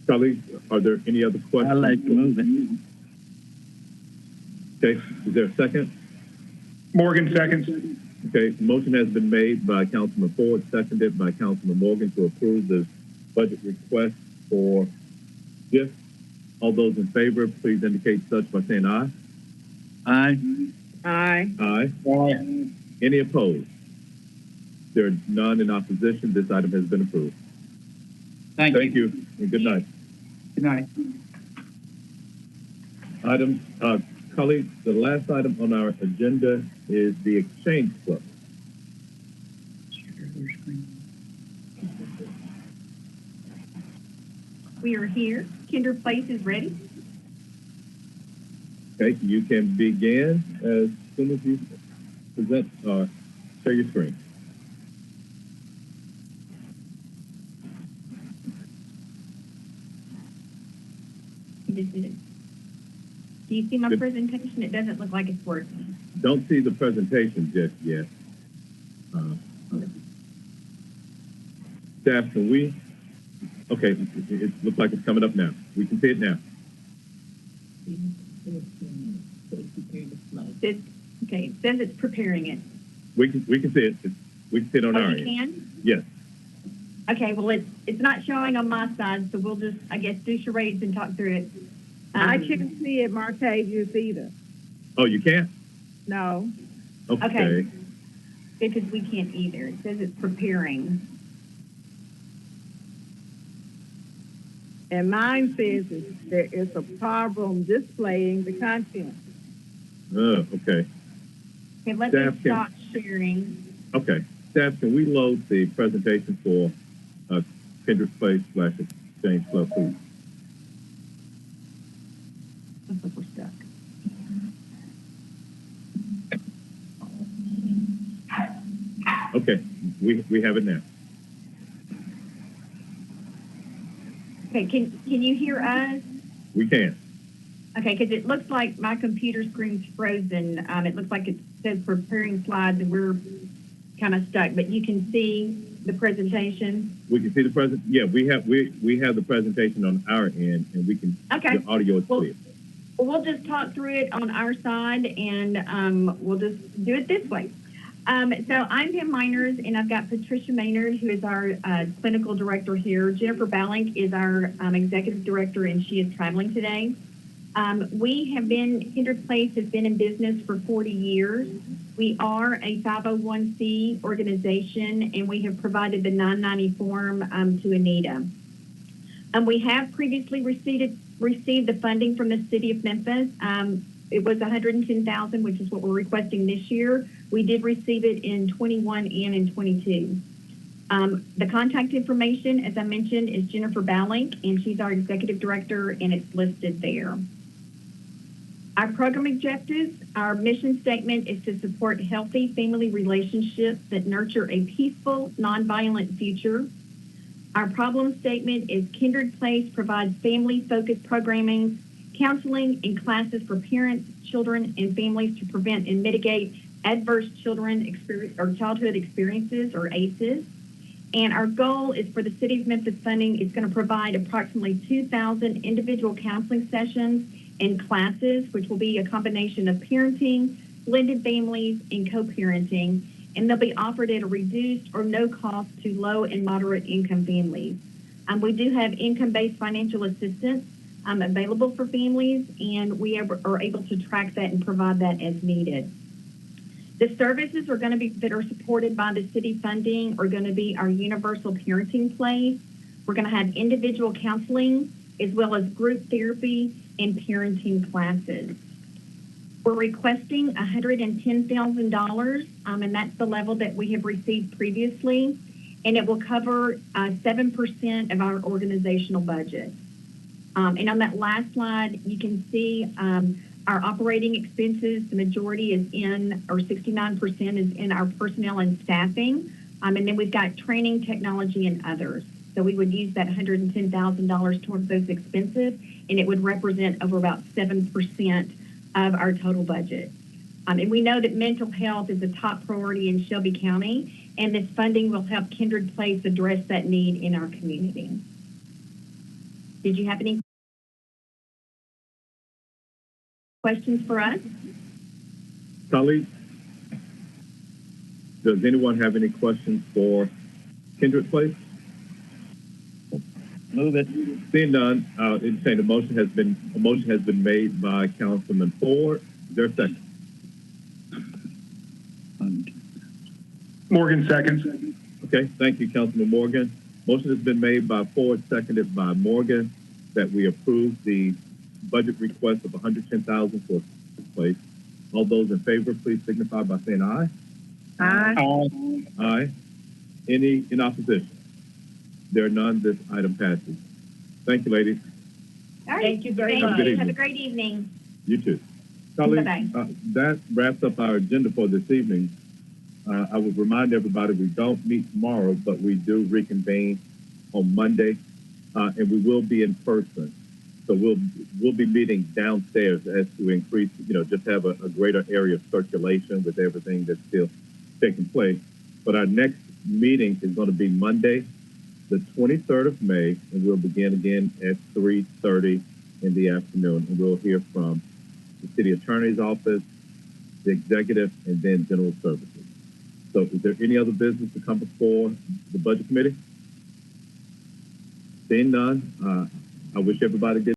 Colleagues, are there any other questions? I'd like to move it. Okay, is there a second? Morgan, seconds. Okay, motion has been made by Councilman Ford, seconded by Councilman Morgan to approve the budget request for GIF. All those in favor, please indicate such by saying aye. Aye. Aye. Aye. Aye. Any opposed? There are none in opposition. This item has been approved. Thank you, and good night. Good night. Item, colleagues, the last item on our agenda is the Exchange Club. We are here. Kindred Place is ready. Okay, you can begin as soon as you present, share your screen. Do you see my presentation? It doesn't look like it's working. Don't see the presentation just yet. Staff, can we? Okay, it looks like it's coming up now. We can see it now. Okay, it says it's preparing it. We can see it. We can see it on our You end. can? Yes. Okay, well, it's not showing on my side, so we'll just, I guess, do charades and talk through it. I can't see it, Martavius, either. Oh, you can't? No. Okay. Because we can't either. It says it's preparing. And mine says there is a problem displaying the content. Oh, okay. Okay, let Staff me stop sharing. Okay. Staff, can we load the presentation for Kindred Place / Exchange Club, please? Looks like we're stuck. Okay, we have it now. Okay, can you hear us? We can. Okay, because it looks like my computer screen's frozen. It looks like it says preparing slides and we're kind of stuck, but you can see the presentation. We can see the present. Yeah, we have the presentation on our end, and we can. Okay. The audio is clear. Well, we'll just talk through it on our side, and we'll just do it this way. So I'm Pam Miners, and I've got Patricia Maynard, who is our clinical director here. Jennifer Balink is our executive director, and she is traveling today. Kindred Place has been in business for 40 years. We are a 501c organization, and we have provided the 990 form to Anita. We have previously received the funding from the city of Memphis. It was $110,000, which is what we're requesting this year. We did receive it in 21 and in 22. The contact information, as I mentioned, is Jennifer Balink, and she's our executive director, and it's listed there. Our program objectives, our mission statement is to support healthy family relationships that nurture a peaceful, nonviolent future. Our problem statement is Kindred Place provides family-focused programming, counseling, and classes for parents, children, and families to prevent and mitigate adverse childhood experiences, or ACEs. And our goal is for the City of Memphis funding is going to provide approximately 2,000 individual counseling sessions and classes, which will be a combination of parenting, blended families, and co-parenting. And they'll be offered at a reduced or no cost to low and moderate income families. We do have income-based financial assistance available for families, and we are able to track that and provide that as needed. The services are going to be that are supported by the city funding are going to be our universal parenting place. We're going to have individual counseling as well as group therapy and parenting classes. We're requesting $110,000, and that's the level that we have received previously, and it will cover 7% of our organizational budget. And on that last slide, you can see our operating expenses. The majority is in, or 69% is in our personnel and staffing, and then we've got training, technology, and others. So we would use that $110,000 towards those expenses, and it would represent over about 7% of our total budget. And we know that mental health is a top priority in Shelby County, and this funding will help Kindred Place address that need in our community. Did you have any questions for us? Colleagues, does anyone have any questions for Kindred Place? Move it. Seeing none, saying a motion has been made by Councilman Ford. Is there a second? Morgan seconds. Okay, thank you, Councilman Morgan. Motion has been made by Ford, seconded by Morgan, that we approve the budget request of $110,000 for place. All those in favor, please signify by saying aye. Aye. Aye. Any in opposition? There are none. This item passes. Thank you, ladies. All right. Thank you very Thank much. you. Have a great evening. You too. Colleagues, Bye-bye. that wraps up our agenda for this evening. I would remind everybody we don't meet tomorrow, but we do reconvene on Monday, and we will be in person. So we'll be meeting downstairs as to increase, just have a greater area of circulation with everything that's still taking place. But our next meeting is going to be Monday, the 23rd of May, and we'll begin again at 3:30 in the afternoon, and we'll hear from the city attorney's office, the executive, and then general services. So is there any other business to come before the budget committee? Seeing none, I wish everybody good